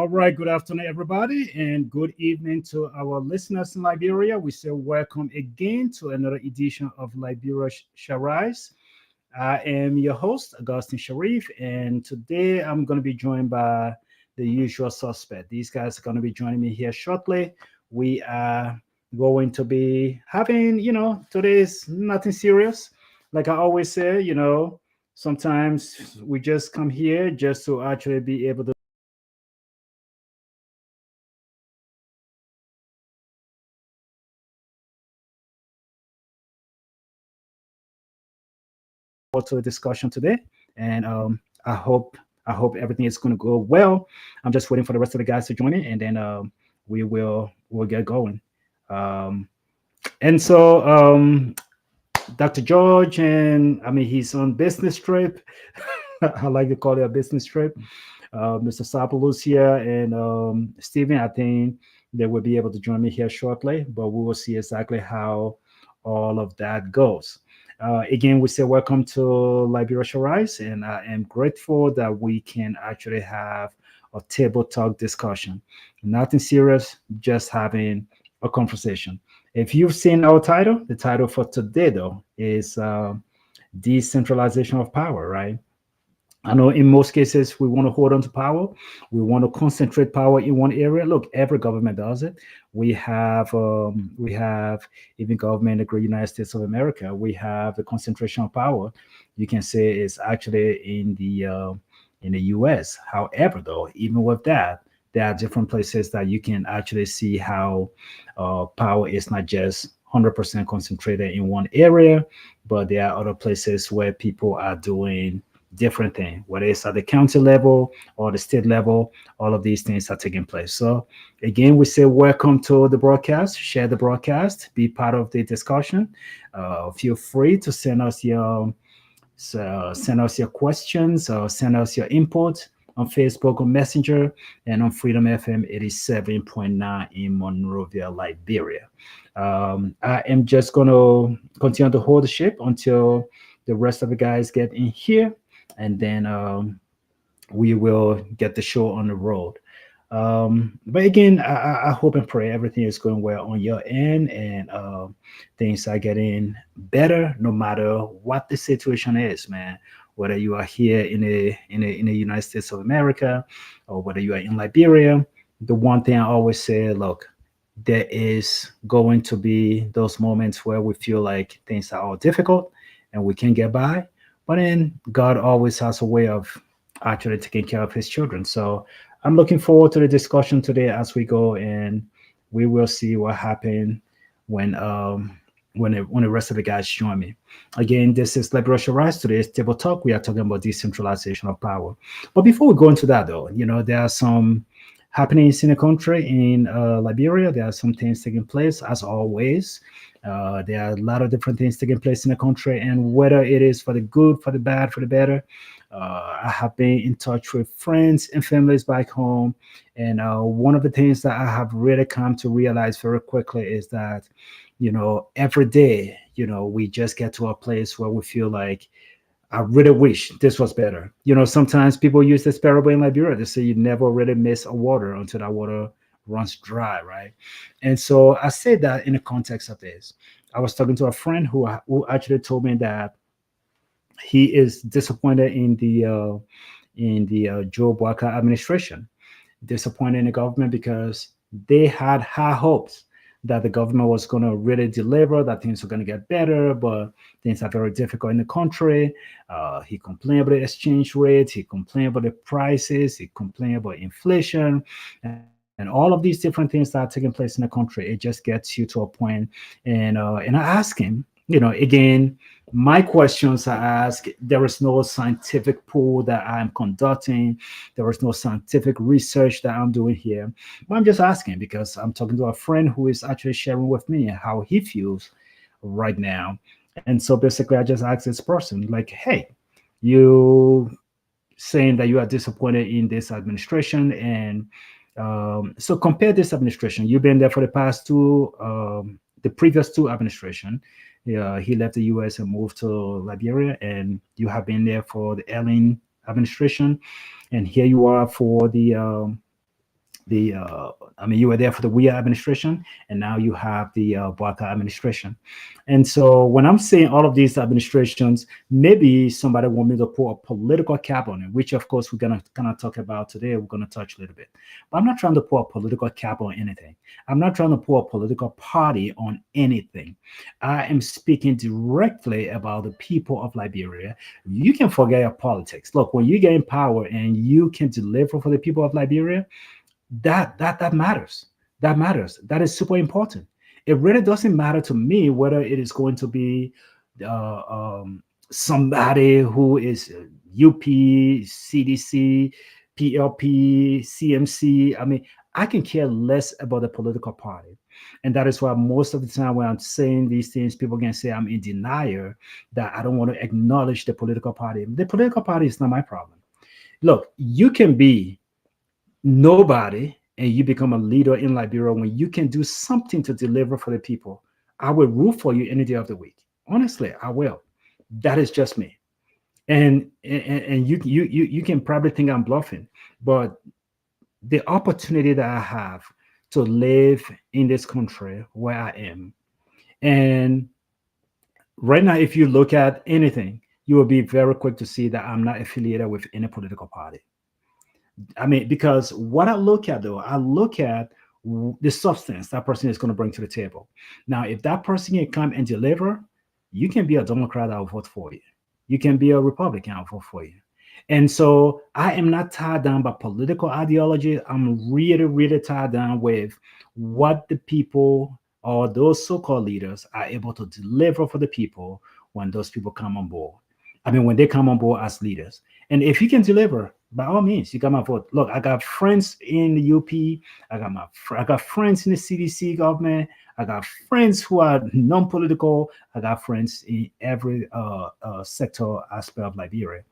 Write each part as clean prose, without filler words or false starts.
All right, good afternoon, everybody, and good evening to our listeners in Liberia. We say welcome again to another edition of Liberia Sharise. I am your host, Augustine Sharif, and today I'm going to be joined by the usual suspect. These guys are going to be joining me here shortly. We are going to be having, today's nothing serious. Like I always say, sometimes we just come here just to actually be able to the discussion today, and I hope I hope everything is going to go well. I'm just waiting for the rest of the guys to join in, and then we'll get going. Um, and so Dr. George, and I mean he's on business trip. I like to call it a business trip. Mr. Sapolus here and Stephen. I think they will be able to join me here shortly, but we will see exactly how all of that goes. Again, we say welcome to Liberia Rise, and I am grateful that we can actually have a table talk discussion. Nothing serious, just having a conversation. If you've seen our title, the title for today, though, is Decentralization of Power, right? I know in most cases we want to hold on to power. We want to concentrate power in one area. Look, every government does it. We have even government in the great United States of America. We have the concentration of power. You can say it's actually in the U.S. However, though, even with that, there are different places that you can actually see how power is not just 100% concentrated in one area, but there are other places where people are doing different thing, whether it's at the county level or the state level. All of these things are taking place. So again, we say welcome to the broadcast. Share the broadcast, be part of the discussion. Feel free to send us your questions or send us your input on Facebook or Messenger and on Freedom FM 87.9 in Monrovia, Liberia. I am just going to continue to hold the ship until the rest of the guys get in here, and then we will get the show on the road. But again, I hope and pray everything is going well on your end, and things are getting better no matter what the situation is, man. Whether you are here in the United States of America or whether you are in Liberia, the one thing I always say, look, there is going to be those moments where we feel like things are all difficult and we can't get by. But then God always has a way of actually taking care of his children. So I'm looking forward to the discussion today as we go, and we will see what happens when when the rest of the guys join me. Again, this is Liberation Rise. Today's table talk. We are talking about decentralization of power. But before we go into that, though, there are some happenings in the country in Liberia. There are some things taking place, as always. There are a lot of different things taking place in the country, and whether it is for the good, for the bad, for the better, I have been in touch with friends and families back home, and one of the things that I have really come to realize very quickly is that, every day, we just get to a place where we feel like, I really wish this was better. Sometimes people use this parable in Liberia. They say you never really miss a water until that water runs dry, right? And so I say that in the context of this. I was talking to a friend who actually told me that he is disappointed in the Joe Walker administration, disappointed in the government because they had high hopes that the government was going to really deliver, that things are going to get better, but things are very difficult in the country. He complained about the exchange rate, he complained about the prices, he complained about inflation, and all of these different things that are taking place in the country. It just gets you to a point, and I ask him, again, my questions I ask, there is no scientific pool that I'm conducting. There is no scientific research that I'm doing here. But I'm just asking because I'm talking to a friend who is actually sharing with me how he feels right now. And so basically, I just asked this person, like, hey, you saying that you are disappointed in this administration. And so compare this administration. You've been there for the previous two administration. Yeah, he left the U.S. and moved to Liberia, and you have been there for the Ellen administration, and here you are for the I mean, you were there for the Weah administration, and now you have the Barker administration. And so when I'm saying all of these administrations, maybe somebody want me to put a political cap on it, which of course we're gonna kind of talk about today. We're gonna touch a little bit, but I'm not trying to put a political cap on anything. I'm not trying to put a political party on anything. I am speaking directly about the people of Liberia. You can forget your politics. Look, when you get in power and you can deliver for the people of Liberia, that matters. That matters. That is super important. It really doesn't matter to me whether it is going to be somebody who is UP, CDC, PLP, CMC. I mean, I can care less about the political party. And that is why most of the time when I'm saying these things, people can say I'm in denial, that I don't want to acknowledge the political party. The political party is not my problem. Look, you can be nobody and you become a leader in Liberia when you can do something to deliver for the people. I will root for you any day of the week. Honestly, I will. That is just me. And you can probably think I'm bluffing, but the opportunity that I have to live in this country where I am, and right now, if you look at anything, you will be very quick to see that I'm not affiliated with any political party. I mean, because what I look at though, I look at the substance that person is going to bring to the table. Now, if that person can come and deliver, you can be a Democrat, I'll vote for you. You can be a Republican, I'll vote for you. And so I am not tied down by political ideology. I'm really, really tied down with what the people or those so-called leaders are able to deliver for the people when those people come on board. I mean, when they come on board as leaders. And if you can deliver, by all means, you got my vote. Look, I got friends in the UP. I got friends in the CDC government. I got friends who are non-political. I got friends in every sector aspect of Liberia.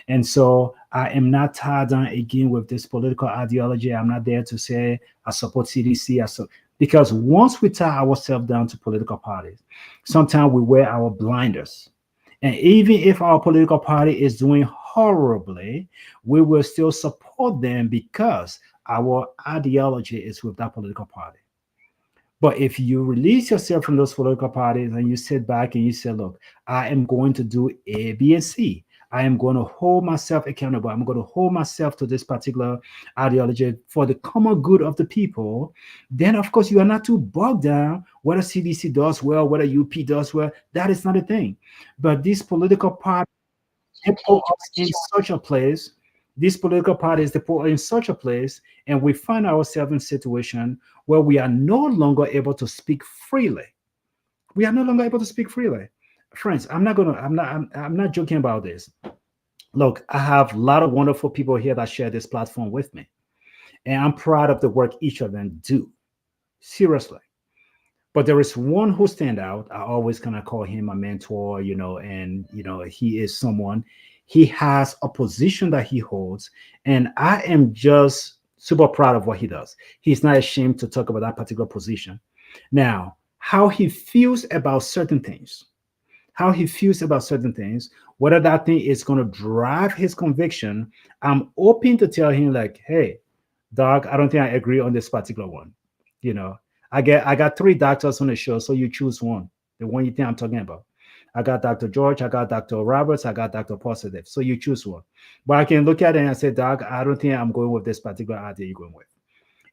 And so I am not tied down again with this political ideology. I'm not there to say I support CDC. Because once we tie ourselves down to political parties, sometimes we wear our blinders. And even if our political party is doing horribly, we will still support them because our ideology is with that political party. But if you release yourself from those political parties and you sit back and you say, look, I am going to do A, B, and C. I am going to hold myself accountable. I'm going to hold myself to this particular ideology for the common good of the people. Then, of course, you are not too bogged down whether CDC does well, whether UP does well. That is not a thing. But these political parties, they put us in such a place. These political parties, they put us in such a place, and we find ourselves in a situation where we are no longer able to speak freely. We are no longer able to speak freely. Friends, I'm not joking about this. Look, I have a lot of wonderful people here that share this platform with me, and I'm proud of the work each of them do. Seriously. But there is one who stand out. I always kind of call him a mentor, and he is someone. He has a position that he holds, and I am just super proud of what he does. He's not ashamed to talk about that particular position. Now, how he feels about certain things, whether that thing is going to drive his conviction, I'm open to tell him like, hey, doc, I don't think I agree on this particular one. You know, I got three doctors on the show, so you choose one, the one you think I'm talking about. I got Dr. George, I got Dr. Roberts, I got Dr. Positive. So you choose one. But I can look at it and say, Doc, I don't think I'm going with this particular idea you're going with.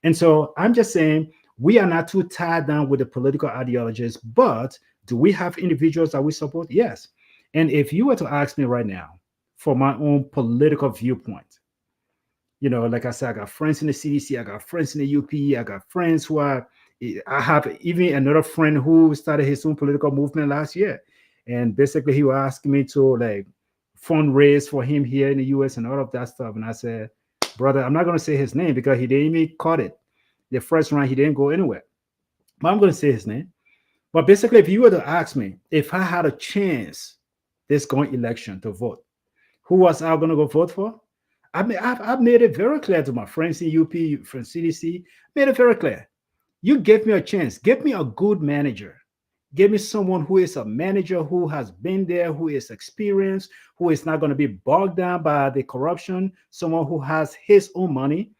And so I'm just saying we are not too tied down with the political ideologies, but do we have individuals that we support? Yes. And if you were to ask me right now for my own political viewpoint, like I said, I got friends in the CDC, I got friends in the UP, I got friends who are, I have even another friend who started his own political movement last year. And basically he was asking me to like fundraise for him here in the US and all of that stuff. And I said, brother, I'm not going to say his name because he didn't even cut it. The first round, he didn't go anywhere. But I'm going to say his name. But basically, if you were to ask me if I had a chance this going election to vote, who was I going to go vote for? I've made it very clear to my friends in UP, from CDC, made it very clear. You give me a chance. Give me a good manager. Give me someone who is a manager, who has been there, who is experienced, who is not going to be bogged down by the corruption, someone who has his own money.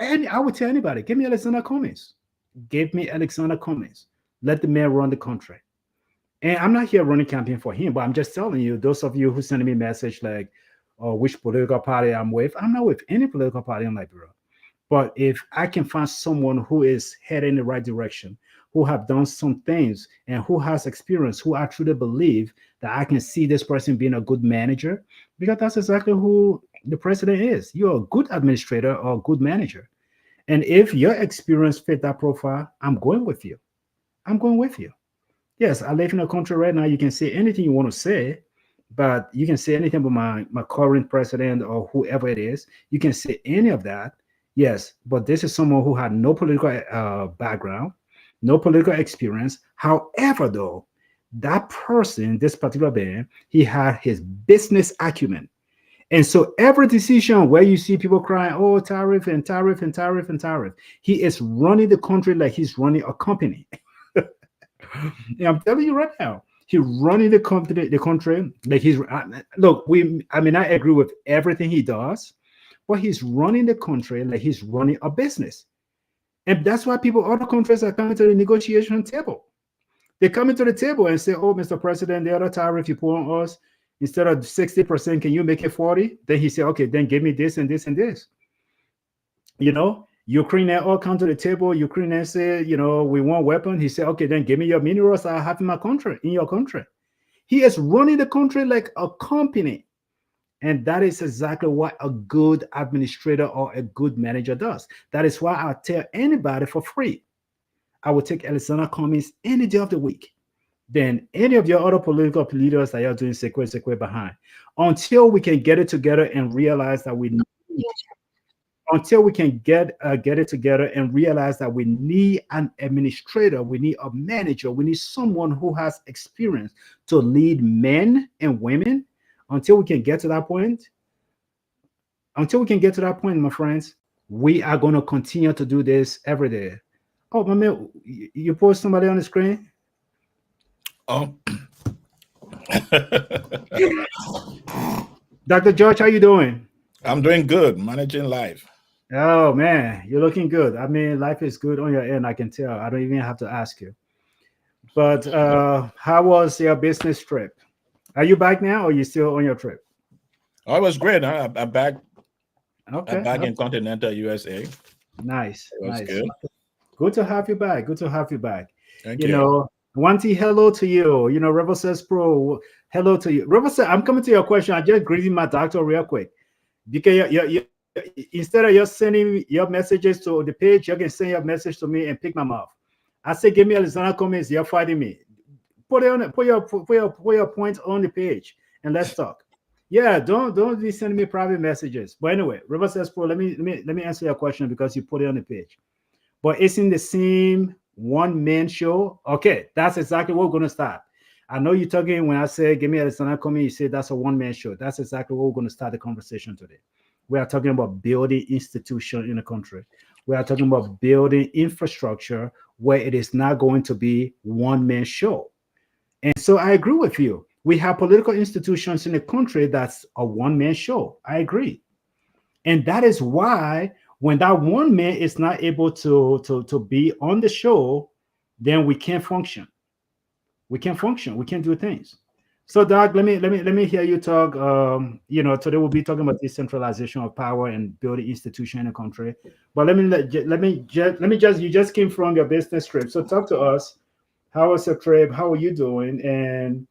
And I would tell anybody, give me Alexander Cummings. Give me Alexander Cummings. Let the man run the country. And I'm not here running campaign for him, but I'm just telling you, those of you who send me a message like, oh, which political party I'm with, I'm not with any political party in Liberia. But if I can find someone who is heading in the right direction, who have done some things and who has experience, who I truly believe that I can see this person being a good manager, because that's exactly who the president is. You're a good administrator or a good manager. And if your experience fit that profile, I'm going with you. I'm going with you. Yes, I live in a country right now. You can say anything you want to say, but you can say anything about my current president or whoever it is. You can say any of that. Yes, but this is someone who had no political background, no political experience. However, though, that person, this particular man, he had his business acumen. And so every decision where you see people crying, oh, tariff and tariff and tariff and tariff, he is running the country like he's running a company. Yeah, I'm telling you right now, he's running the country like he's look. I mean, I agree with everything he does, but he's running the country like he's running a business, and that's why people, other countries, are coming to the negotiation table. They come into the table and say, "Oh, Mr. President, the other tariff you put on us, instead of 60%, can you make it 40?" Then he said, "Okay, then give me this and this and this." You know, Ukraine all come to the table. Ukraine say, we want weapon. He said, okay, then give me your minerals I have in my country, in your country. He is running the country like a company. And that is exactly what a good administrator or a good manager does. That is why I tell anybody for free, I will take Alexander Cummings any day of the week than any of your other political leaders that you're doing secret behind, until we can get it together and realize that we need, until we can get it together and realize that we need an administrator, we need a manager, we need someone who has experience to lead men and women. Until we can get to that point, my friends, we are going to continue to do this every day. Oh, my man, you post somebody on the screen? Oh. Dr. George, how you doing? I'm doing good, managing life. Oh man, you're looking good. I mean, life is good on your end. I can tell. I don't even have to ask you. But how was your business trip? Are you back now, or are you still on your trip? Oh, it was great. Huh? I'm back. Okay. I'm back in continental USA. Nice. It was Nice. good. Good to have you back. Good to have you back. Thank you. Wanty, hello to you. Rebel says Pro, hello to you. Rebel says, I'm coming to your question. I just greeted my doctor real quick. Because instead of just sending your messages to the page, you can send your message to me and pick my mouth. I say, give me Alexander Cummings. You're fighting me. Put your point on the page and let's talk. Yeah, don't be sending me private messages. But anyway, River says Pro, let me answer your question because you put it on the page. But it's in the same one-man show. Okay, that's exactly what we're gonna start. I know you're talking when I say give me Alexander Cummings, you say that's a one-man show. That's exactly what we're gonna start the conversation today. We are talking about building institution in the country. We are talking about building infrastructure where it is not going to be one-man show. And so I agree with you. We have political institutions in the country that's a one-man show. I agree. And that is why when that one man is not able to be on the show, then we can't function. We can't function. We can't do things. So, Doc, let me hear you talk. Today we'll be talking about decentralization of power and building institution in the country. But you just came from your business trip. So talk to us. How was your trip? How are you doing? And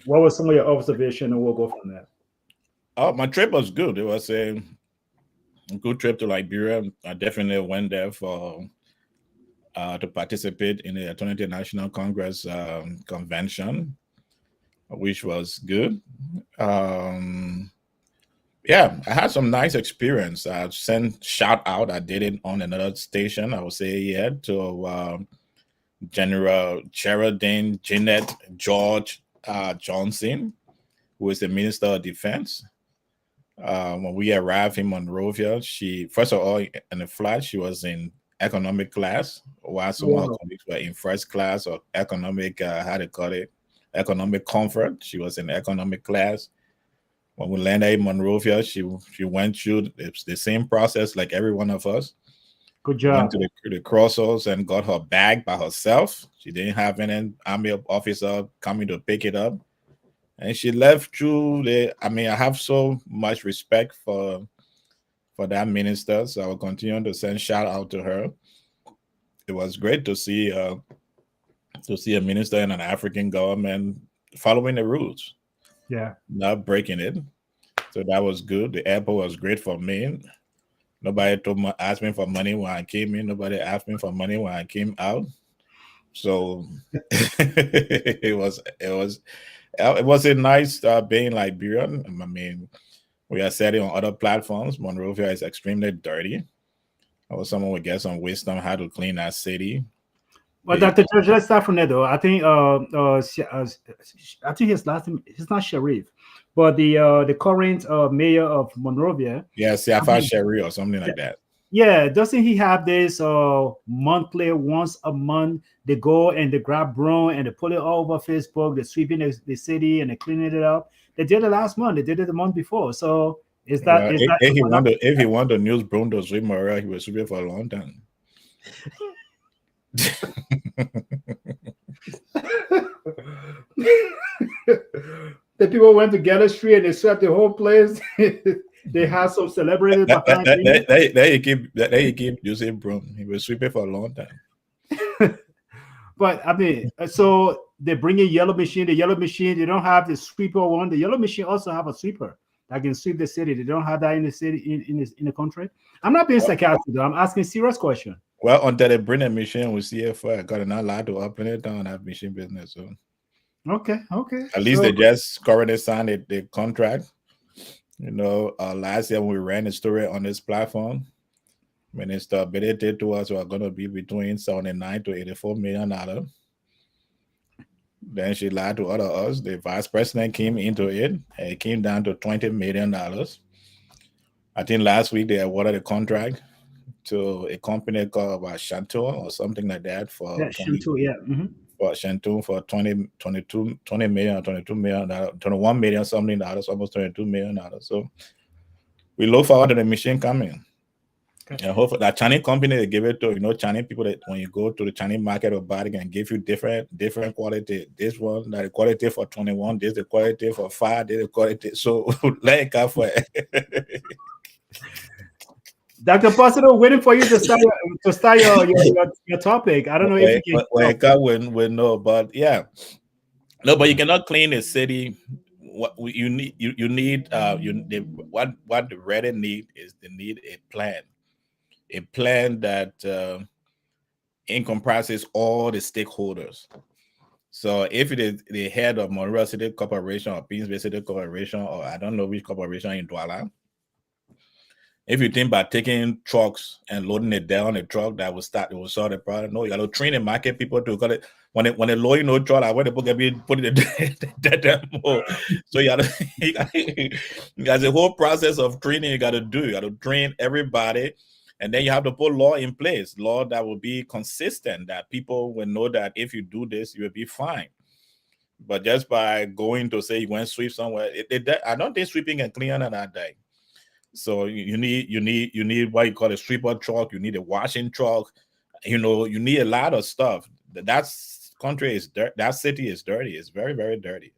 what was some of your observation? And we'll go from there. Oh, my trip was good. It was a good trip to Liberia. I definitely went there to participate in the Alternative National Congress convention, which was good. Yeah, I had some nice experience. I sent shout out. I did it on another station. I would say to General Geraldine Jeanette George Johnson, who is the Minister of Defense. When we arrived in Monrovia, she, first of all, in the flight, she was in economic class, while some of her colleagues were in first class or economic, how to call it, economic comfort. She was in economic class. When we landed in Monrovia, she went through the same process like every one of us. Good Went job. to the crossroads and got her bag by herself. She didn't have any army officer coming to pick it up, and she left through the. I mean, I have so much respect for that minister, so I will continue to send shout out to her. It was great to see a minister in an African government following the rules, Yeah. not breaking it. So that was good. The airport was great for me. Nobody asked me for money when I came in. Nobody asked me for money when I came out. So it was a nice being Liberian. I mean, we are setting on other platforms. Monrovia is extremely dirty. I was someone would get some wisdom how to clean that city. Well, The Dr. George, let's start from there, though. I think his last name, he's not Sharif, but the current mayor of Monrovia. yeah, I Siafa mean, Sherry or something like that. yeah, doesn't he have this monthly, once a month, they go and they grab broom and they put it all over Facebook, they're sweeping the city and they're cleaning it up. They did it last month, they did it the month before. So is that Well, is that if he wanted to news Bruno swim Maria, he was swimming for a long time. the people went to Gather Street and they swept the whole place. They had some celebrities behind me. There you keep using broom. He was sweeping for a long time. But I mean, so they bring a yellow machine. The yellow machine, they don't have the sweeper one. The yellow machine also have a sweeper that can sweep the city. They don't have that in the city in the country. I'm not being sarcastic though. I'm asking a serious question. Well, until they bring a machine, we see it for got not allowed to open it down that machine business. So Okay, okay. at least So they just currently signed the contract. Last year when we ran the story on this platform, Minister ability to us were going to be between 79 to 84 million dollars. Then she lied to other us. The vice president came into it. It came down to $20 million. I think last week they awarded a contract to a company called Shantua or something like that yeah, Shinto, yeah. for Shantua for 20 million, 22 million, 21 million something dollars, almost $22 million. So we look forward to the machine coming. Okay. And hopefully that Chinese company they give it to, Chinese people that when you go to the Chinese market or buy, they can give you different quality. This one, that the quality for 21, this the quality for 5, this the quality. So let it go for it. Dr. Positive, waiting for you to start your topic. I don't know if you can. Well, it got will know, but yeah. No, but you cannot clean the city. What you need, you need what the Reddit need is they need a plan that encompasses all the stakeholders. So if it is the head of Monroe City Corporation or Beans Bay City Corporation or I don't know which corporation in Douala, if you think about taking trucks and loading it down a truck that will solve the problem, no, you got to train and market people to cut it. When they load no truck, like when the book get be put in the demo. So there's a whole process of training you got to do. You got to train everybody. And then you have to put law in place, law that will be consistent, that people will know that if you do this, you will be fine. But just by going to say you went sweep somewhere, I don't think sweeping and cleaning are that day. So you need what you call a sweeper truck. You need a washing truck. You need a lot of stuff. That's country is dirt. That city is dirty. It's very, very dirty.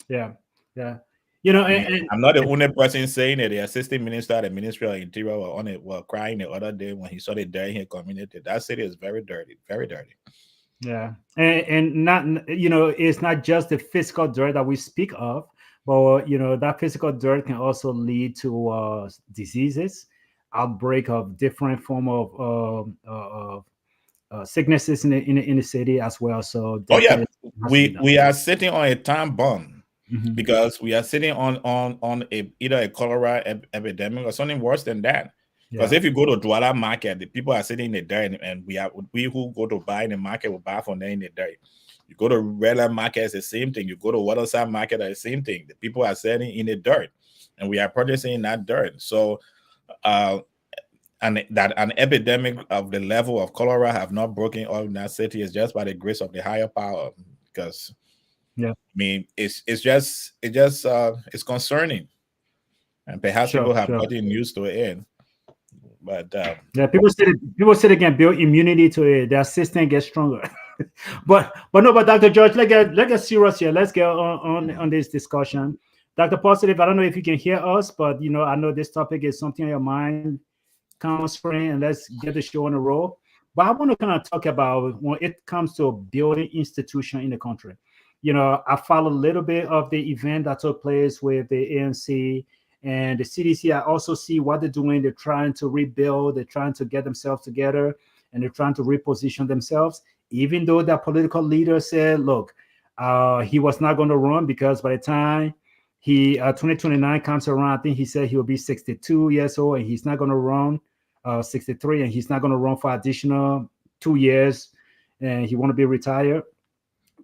Yeah, yeah. I'm not the only person saying it. The assistant minister at the Ministry of Interior were crying the other day when he saw the dirt in his community. That city is very dirty, very dirty. Yeah, and not it's not just the physical dirt that we speak of, but that physical dirt can also lead to diseases, outbreak of different form of sicknesses in the city as well. So Oh yeah, definitely has to be done. we are sitting on a time bomb Mhm. because we are sitting on either a cholera epidemic or something worse than that. Because Yeah, if you go to Douala market, the people are sitting in the dirt, and we who go to buy in the market will buy from there in the dirt. You go to Redland market, it's the same thing. You go to Waterside market, it's the same thing. The people are sitting in the dirt, and we are purchasing that dirt. So, and that an epidemic of the level of cholera have not broken out in that city is just by the grace of the higher power. Because yeah, I mean, it's concerning, and perhaps sure, people have sure. gotten used to it. But Yeah, people say they can build immunity to it. Their system gets stronger. But no, but Dr. George, let's get serious here. Let's get on this discussion. Dr. Positive, I don't know if you can hear us, but I know this topic is something on your mind. Come on screen and let's get the show on the roll. But I want to kind of talk about when it comes to building institution in the country. I followed a little bit of the event that took place with the ANC and the CDC. I also see what they're doing. They're trying to rebuild, they're trying to get themselves together, and they're trying to reposition themselves, even though that political leader said, look, he was not going to run because by the time 2029 comes around, I think he said he will be 62 years old and he's not going to run 63, and he's not going to run for additional 2 years, and he want to be retired.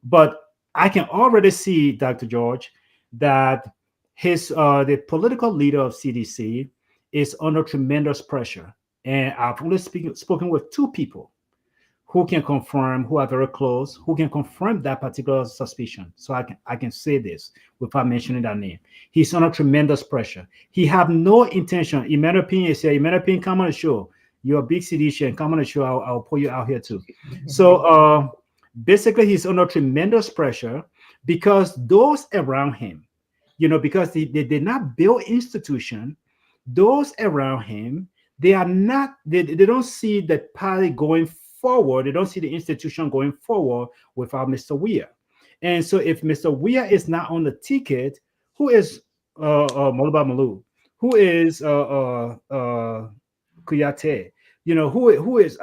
But I can already see, Dr. George, that the political leader of CDC is under tremendous pressure. And I've only spoken with two people who can confirm, who are very close, who can confirm that particular suspicion. So I can say this without mentioning that name. He's under tremendous pressure. He have no intention. Emmanuel Pin say, Emmanuel Pin, come on the show. You're a big CDC, come on the show. I'll pull you out here too. So basically, he's under tremendous pressure because those around him, because they did not build institution, those around him, they don't see the party going forward. They don't see the institution going forward without Mr. Weir. And so if Mr. Weir is not on the ticket, who is Moluba Malu? Who is Kuyate? Who is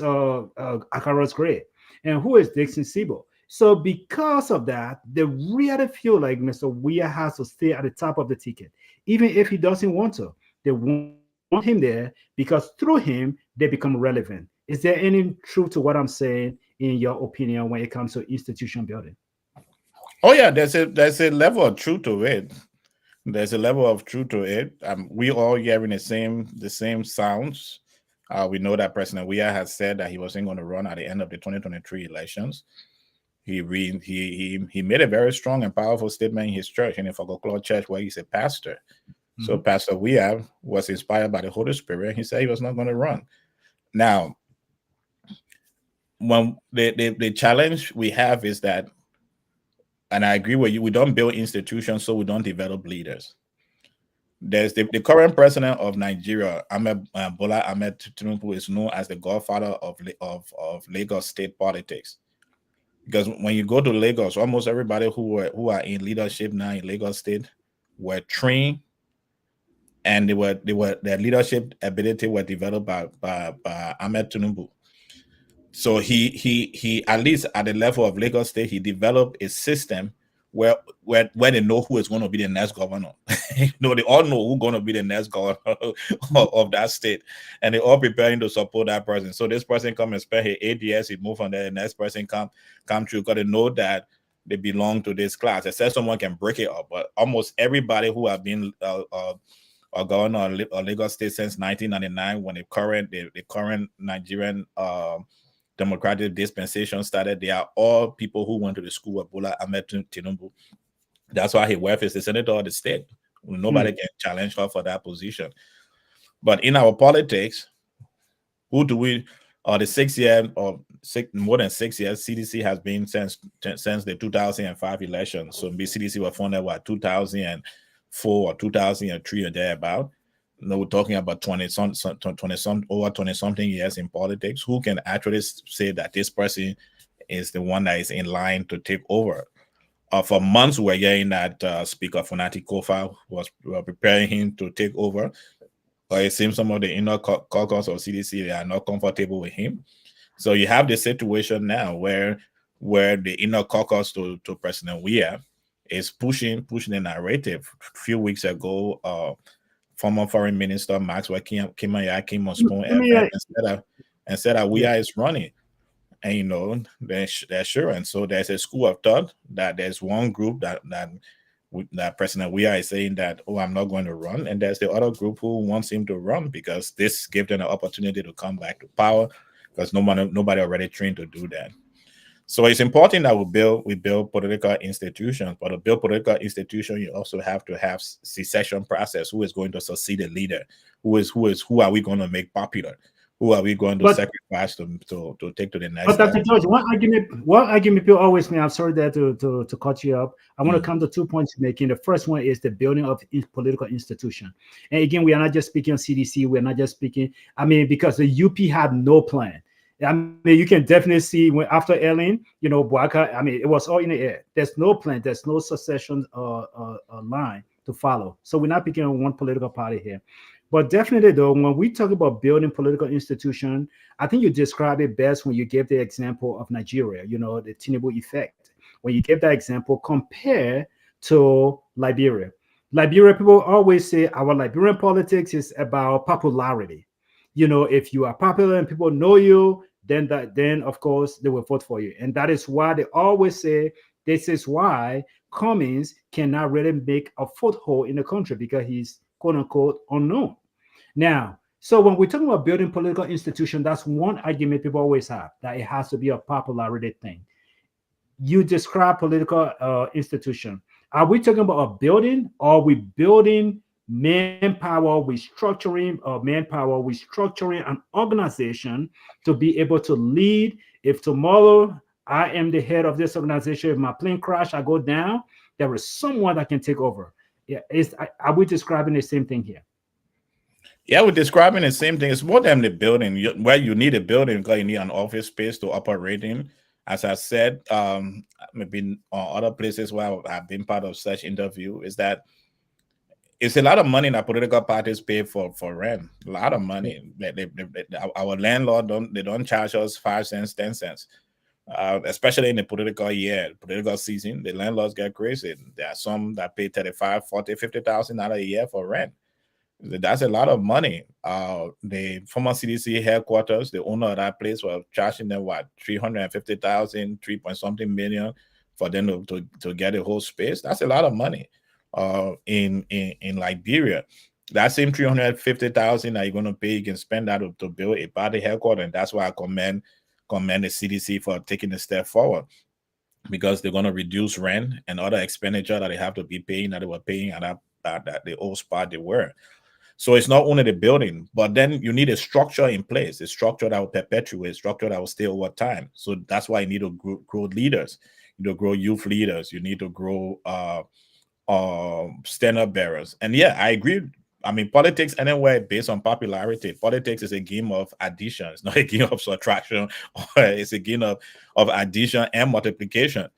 Akaros Gray? And who is Dixon Sibo? So because of that, they really feel like Mr. Weir has to stay at the top of the ticket, even if he doesn't want to. They want him there because through him they become relevant. Is there any truth to what I'm saying in your opinion when it comes to institution building? oh yeah, there's a level of truth to it. There's a level of truth to it. We all hearing the same sounds. We know that President Weir has said that he wasn't going to run at the end of the 2023 elections. He made a very strong and powerful statement in his church, in the Fogoklo Church, where he's a pastor. Mm-hmm. So Pastor Weir was inspired by the Holy Spirit. He said he was not going to run. Now, when the challenge we have is that, and I agree with you, we don't build institutions, so we don't develop leaders. There's the current president of Nigeria, Bola Ahmed Tinubu, is known as the godfather of Lagos state politics. Because when you go to Lagos, almost everybody who are in leadership now in Lagos state were trained, and their leadership ability were developed by Ahmed Tinubu. So he at least at the level of Lagos state, he developed a system where they know who is going to be the next governor. They all know who's going to be the next governor of that state, and they're all preparing to support that person. So this person come and spend his 8 years, he move on there, the next person come through, got to know that they belong to this class. Except someone can break it up, but almost everybody who have been a governor of Lagos state since 1999, when the current Nigerian democratic dispensation started, they are all people who went to the school of Bola Ahmed Tinubu. That's why his wife is the senator of the state. Nobody can challenge her for that position. But in our politics, who do we? The 6 year or more than 6 years, CDC has been since the 2005 election. So CDC was founded 2004 or 2003 or thereabout. We're talking about 20 something years in politics. Who can actually say that this person is the one that is in line to take over? For months, we're hearing that Speaker Funati Kofa was preparing him to take over. But it seems some of the inner caucus of CDC, they are not comfortable with him. So you have the situation now where the inner caucus to President Weir is pushing the narrative. A few weeks ago, former Foreign Minister Maxwell Kimaya came on Spoon FM and said that Weir is running. And they're sure. And so there's a school of thought that there's one group that President Weir is saying that, I'm not going to run. And there's the other group who wants him to run because this gives them an opportunity to come back to power, because nobody already trained to do that. So it's important that we build political institutions, but to build political institution, you also have to have secession process. Who is going to succeed a leader? Who are we going to make popular? Who are we going to But sacrifice to take to the next But step? Dr. George, one argument people always make, I'm sorry there to cut you up. I want to Mm. come to 2 points you're making. The first one is the building of political institution. And again, we are not just speaking on CDC. We're not just speaking, I mean, because the UP had no plan. I mean, you can definitely see when after Ellen, Boaka, I mean, it was all in the air. There's no plan. There's no succession line to follow. So we're not picking on one political party here. But definitely, though, when we talk about building political institution, I think you describe it best when you gave the example of Nigeria, the Tinubu effect. When you gave that example, compare to Liberia. Liberia, people always say our Liberian politics is about popularity. If you are popular and people know you, then of course they will vote for you. And that is why they always say this is why Cummings cannot really make a foothold in the country because he's quote unquote unknown. Now, so when we're talking about building political institution, that's one argument people always have, that it has to be a popularity thing. You describe political institution. Are we talking about a building, or are we building manpower, we're structuring an organization to be able to lead? If tomorrow I am the head of this organization, if my plane crash, I go down, there is someone that can take over. Yeah, are we describing the same thing here? Yeah, we're describing the same thing. It's more than the building. Where you need a building because you need an office space to operate in. As I said, maybe on other places where I've been part of such interview, is that it's a lot of money that political parties pay for rent. A lot of Yeah. money. Our landlord don't charge us 5 cents, 10 cents. Especially in the political year, political season, the landlords get crazy. There are some that pay 35, 40, 50,000 a year for rent. That's a lot of money. The former CDC headquarters, the owner of that place, was charging them what 350,000, 3 point something million for them to get a whole space. That's a lot of money. In Liberia, that same 350,000 that you're going to pay, you can spend that to build a party headquarters. And that's why I commend the CDC for taking a step forward, because they're going to reduce rent and other expenditure that they have to be paying that they were paying at that the old spot they were. So it's not only the building, but then you need a structure in place, a structure that will perpetuate, a structure that will stay over time. So that's why you need to grow leaders. You need to grow youth leaders. You need to grow stand-up bearers. And yeah, I agree. I mean, politics anyway based on popularity. Politics is a game of addition. It's not a game of subtraction. It's a game of addition and multiplication.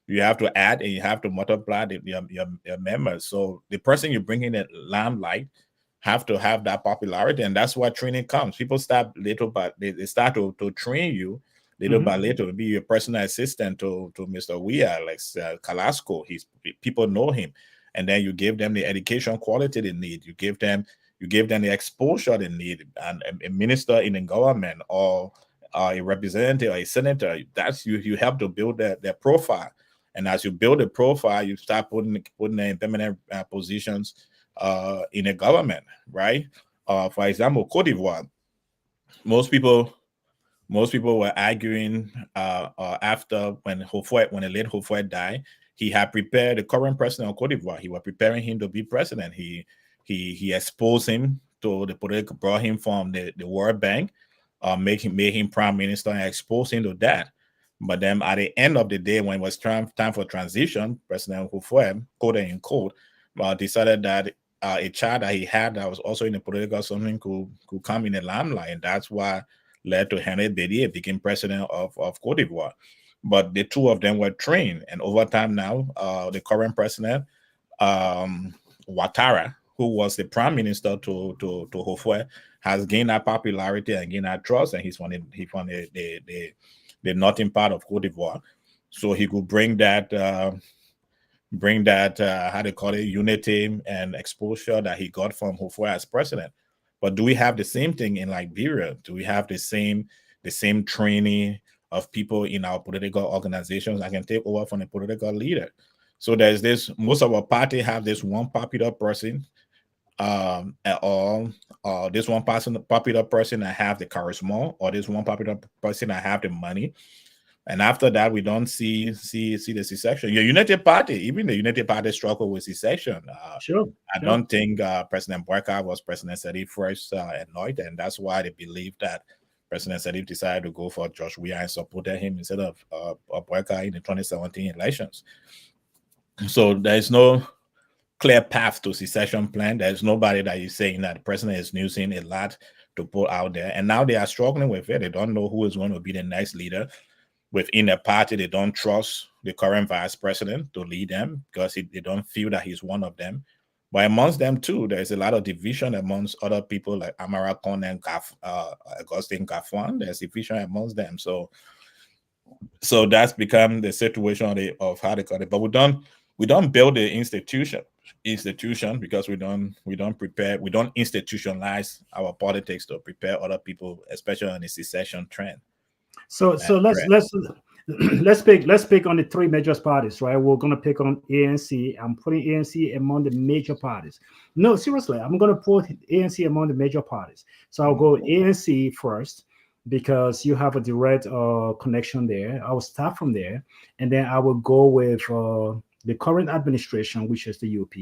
You have to add and you have to multiply your members. So the person you bring in the limelight have to have that popularity, and that's why training comes. People start little, but they start to train you little by Mhm. little. Be your personal assistant to Mr. Weir, like Kalasco. He's people know him, and then you give them the education quality they need. You give them the exposure they need, and a minister in the government or a representative or a senator. That's you help to build their profile, and as you build a profile, you start putting them in permanent positions in a government, right? For example, Cote d'Ivoire. Most people, most people were arguing after when the late Houphouët died, he had prepared the current president of Cote d'Ivoire. He was preparing him to be president. He exposed him to the political, brought him from the World Bank, made him prime minister and exposed him to that. But then at the end of the day, when it was time for transition, President Houphouët, quote unquote, decided that a child that he had that was also in the political something could come in the limelight. And that's why led to Henry Bédier became president of Cote d'Ivoire. But the two of them were trained. And over time now, the current president, um, Ouattara, who was the prime minister to Houphouët, has gained that popularity and gained that trust. And the northern part of Cote d'Ivoire. So he could bring that how they call it unity and exposure that he got from Houphouët as president. But do we have the same thing in Liberia? Do we have the same training of people in our political organizations that can take over from a political leader? So there's this. Most of our party have this one popular person, or this one popular person that have the charisma, or this one popular person that have the money, And after that, we don't see the secession. Your United Party, even the United Party struggle with secession. Sure, I sure. don't think President Boyka was President Sirleaf first annoyed, and that's why they believe that President Sirleaf decided to go for George Weah and supported him instead of Boyka in the 2017 elections. So there is no clear path to secession plan. There's nobody that is saying that the president is using a lot to put out there, and now they are struggling with it. They don't know who is going to be the next leader within the party. They don't trust the current vice president to lead them because they don't feel that he's one of them. But amongst them too, there's a lot of division amongst other people like Amara Khan and Augustine Gafwan. There's division amongst them. So that's become the situation of how they got it. But we don't build the institution because we don't institutionalize our politics to prepare other people, especially on the secession trend. So let's pick on the three major parties, right? We're gonna pick on ANC. I'm putting ANC among the major parties. No, seriously, I'm gonna put ANC among the major parties. So I'll go ANC first because you have a direct connection there. I will start from there, and then I will go with the current administration, which is the UP,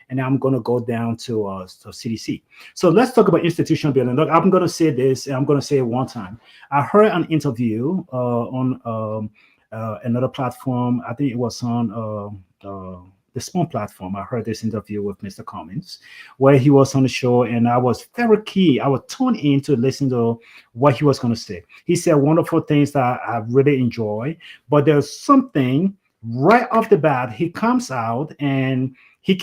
and I'm going to go down to CDC. So let's talk about institutional building. Look, I'm going to say this, and I'm going to say it one time. I heard an interview on another platform. I think it was on the Spawn platform. I heard this interview with Mr. Cummins, where he was on the show, and I was very keen. I was tuned in to listen to what he was going to say. He said wonderful things that I really enjoy, but there's something right off the bat. He comes out and I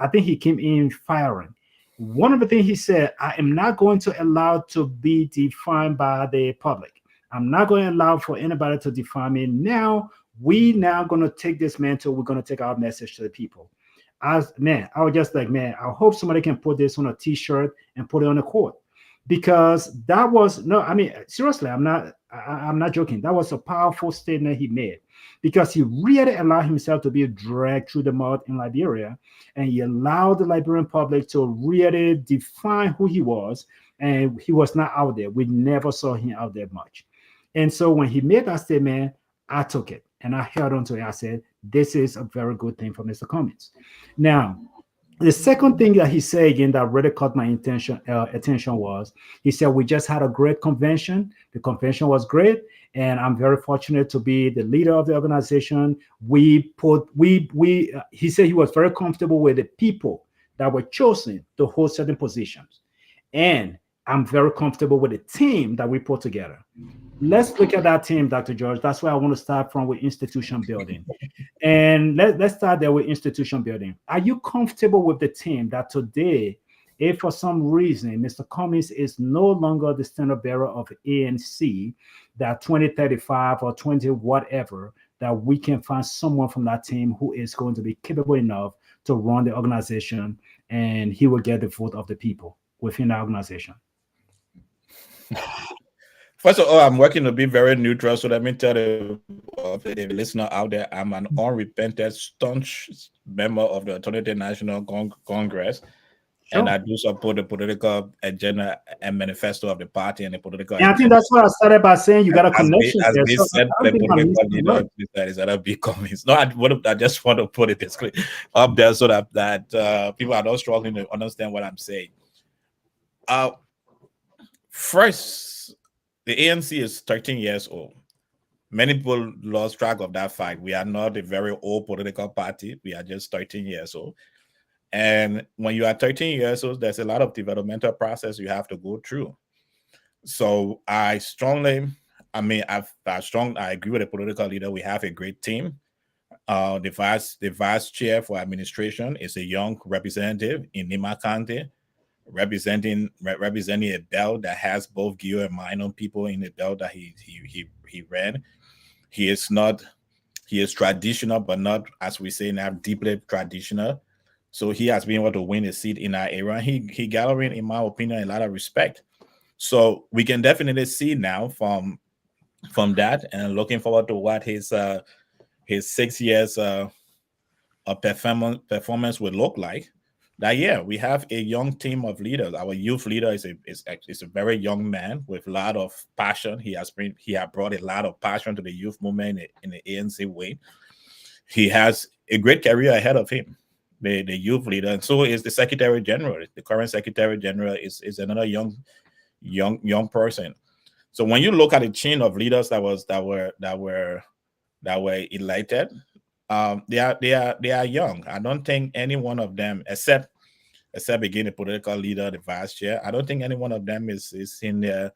think he came in firing. One of the things he said, I am not going to allow to be defined by the public. I'm not going to allow for anybody to define me. Now, we now going to take this mantle. We're going to take our message to the people. I was just like, man, I hope somebody can put this on a t-shirt and put it on the court. Because that was seriously, I'm not joking. That was a powerful statement he made because he really allowed himself to be dragged through the mud in Liberia, and he allowed the Liberian public to really define who he was, and he was not out there. We never saw him out there much. And so when he made that statement, I took it and I held on to it. I said, this is a very good thing for Mr. Cummins. Now, the second thing that he said again that really caught my attention was he said we just had a great convention. The convention was great, and I'm very fortunate to be the leader of the organization. He said he was very comfortable with the people that were chosen to hold certain positions, and I'm very comfortable with the team that we put together. Let's look at that team, Dr. George. That's where I want to start from with institution building. And let's start there with institution building. Are you comfortable with the team that today, if for some reason Mr. Cummins is no longer the standard bearer of ANC, that 2035 or 20 whatever, that we can find someone from that team who is going to be capable enough to run the organization, and he will get the vote of the people within that organization? First of all, I'm working to be very neutral. So let me tell the listener out there, I'm an unrepentant, staunch member of the Alternative National Congress. Sure. And I do support the political agenda and manifesto of the party and the political. Yeah, I think that's why I started by saying you got a connection. As they said, the political leader is that be Cummins. No, I just want to put it this up there so that people are not struggling to understand what I'm saying. First, the ANC is 13 years old. Many people lost track of that fact. We are not a very old political party. We are just 13 years old. And when you are 13 years old, there's a lot of developmental process you have to go through. So I agree with the political leader. We have a great team. The vice chair for administration is a young representative in Nima County, representing a belt that has both Gio and Minor people in the belt that he ran. He is traditional, but not, as we say now, deeply traditional. So he has been able to win a seat in our area. He gathering, in my opinion, a lot of respect. So we can definitely see now from that, and looking forward to what his 6 years of performance would look like. that yeah, we have a young team of leaders. Our youth leader is a very young man with a lot of passion. He has brought a lot of passion to the youth movement in the ANC way. He has a great career ahead of him, the youth leader, and so is the Secretary General. The current Secretary General is another young person. So when you look at the chain of leaders that were elected, they are young. I don't think any one of them, except again the political leader, the vice chair, I don't think any one of them is in their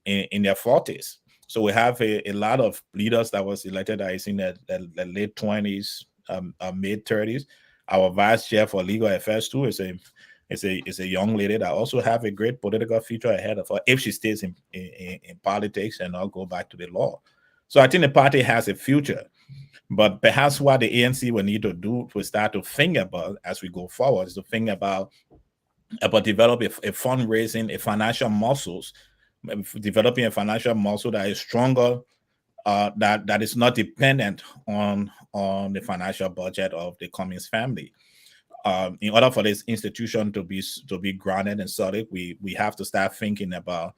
40s. So we have a lot of leaders that was elected that is in the late 20s, mid 30s. Our vice chair for legal affairs too is a young lady that also have a great political future ahead of her if she stays in politics and not go back to the law. So I think the party has a future. But perhaps what the ANC will need to do to start to think about as we go forward is to think about develop a fundraising, a financial muscles, developing a financial muscle that is stronger, that is not dependent on the financial budget of the Cummings family. In order for this institution to be grounded and solid, we have to start thinking about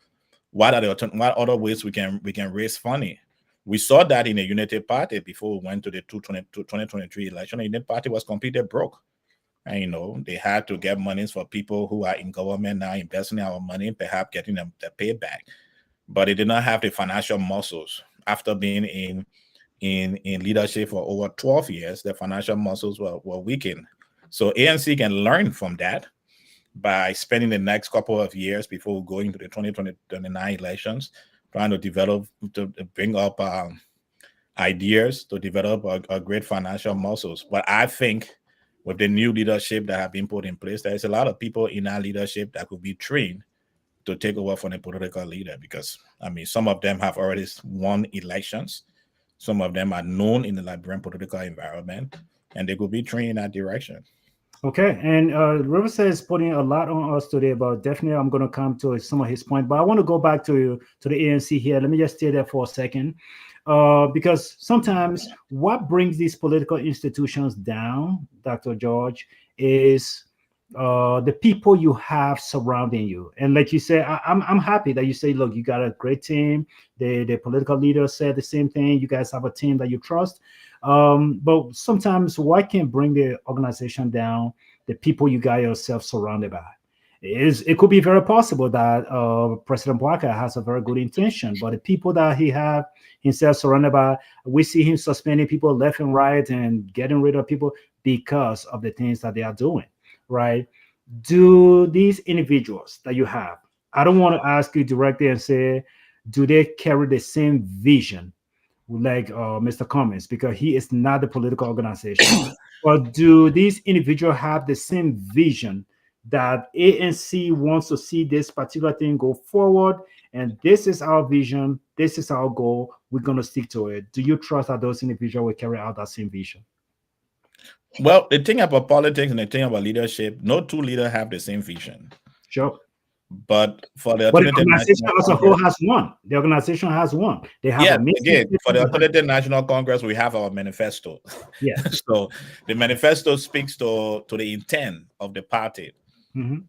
what other ways we can raise money. We saw that in the United Party before we went to the 2023 election. The United Party was completely broke. And they had to get monies for people who are in government now investing our money, perhaps getting them the payback. But they did not have the financial muscles. After being in leadership for over 12 years, the financial muscles were weakened. So ANC can learn from that by spending the next couple of years before going to the 2029 elections, trying to bring up ideas to develop a great financial muscles. But I think with the new leadership that have been put in place, there's a lot of people in our leadership that could be trained to take over from a political leader, because some of them have already won elections. Some of them are known in the Liberian political environment, and they could be trained in that direction. Okay, and Riverside is putting a lot on us today, but definitely I'm going to come to some of his point. But I want to go back to the ANC here. Let me just stay there for a second, because sometimes what brings these political institutions down, Dr. George, is the people you have surrounding you. And like you said, I'm happy that you say, look, you got a great team. The political leader said the same thing. You guys have a team that you trust. But sometimes what can bring the organization down? The people you got yourself surrounded by. It could be very possible that President Boakai has a very good intention, but the people that he have himself surrounded by, we see him suspending people left and right and getting rid of people because of the things that they are doing, right? Do these individuals that you have, I don't want to ask you directly and say, do they carry the same vision like Mr. Cummings, because he is not the political organization? Or do these individuals have the same vision that ANC wants to see this particular thing go forward, and this is our vision, this is our goal, we're going to stick to it? Do you trust that those individuals will carry out that same vision? Well, the thing about politics and the thing about leadership, no two leaders have the same vision. Sure. But for the But the Alternative organization National as a whole Congress, has one. The organization has one. They have yeah, a mission again, for the statement. Alternative National Congress, we have our manifesto. Yes. So the manifesto speaks to the intent of the party, Mhm.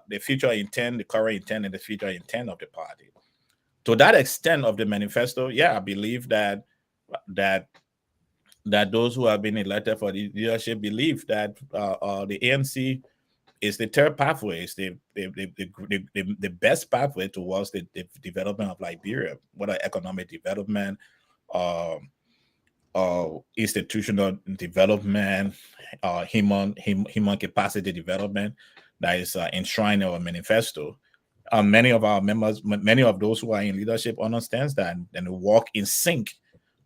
the future intent, the current intent, and the future intent of the party. To that extent of the manifesto, yeah, I believe that those who have been elected for the leadership believe that the ANC is the third pathway, is the best pathway towards the development of Liberia, whether economic development, um, institutional development, human capacity development that is enshrined in our manifesto. Many of our members, many of those who are in leadership understands that and walk in sync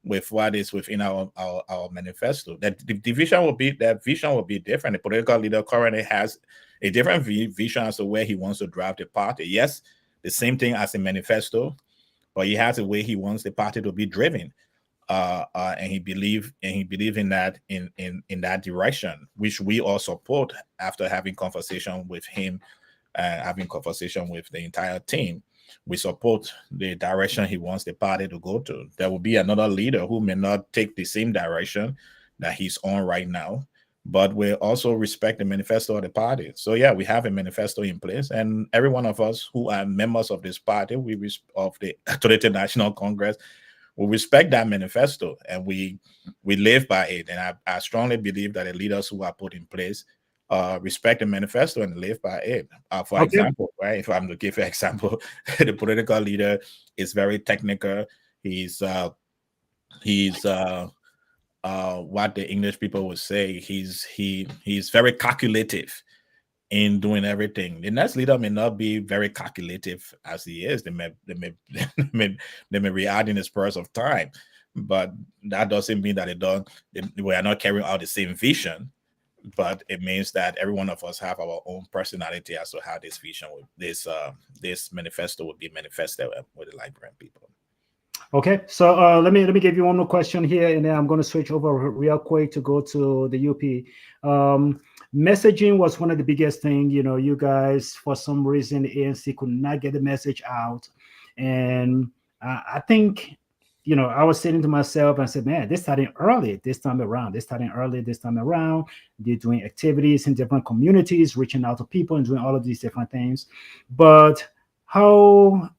with what is within our manifesto. That vision will be different. The political leader currently has a different vision as to where he wants to drive the party. Yes, the same thing as a manifesto, but he has a way he wants the party to be driven. And he believe in that in that direction, which we all support after having conversation with him, having conversation with the entire team. We support the direction he wants the party to go to. There will be another leader who may not take the same direction that he's on right now, but we also respect the manifesto of the party. So yeah, we have a manifesto in place, and every one of us who are members of this party, of the National Congress, we respect that manifesto, and we live by it. And I strongly believe that the leaders who are put in place respect the manifesto and live by it. For Okay. example, right? If I'm to give an example, the political leader is very technical. He's what the English people would say. He's very calculative in doing everything. The next leader may not be very calculative as he is. They may react in the spurs of time, but that doesn't mean that we are not carrying out the same vision. But it means that every one of us have our own personality as to how this vision, this manifesto would be manifested with the Liberian people. Okay, so let me give you one more question here, and then I'm going to switch over real quick to go to the UP. Messaging was one of the biggest thing. You guys, for some reason, the ANC could not get the message out, and I think, I was saying to myself and said, man, this starting early this time around. They're doing activities in different communities, reaching out to people and doing all of these different things, but how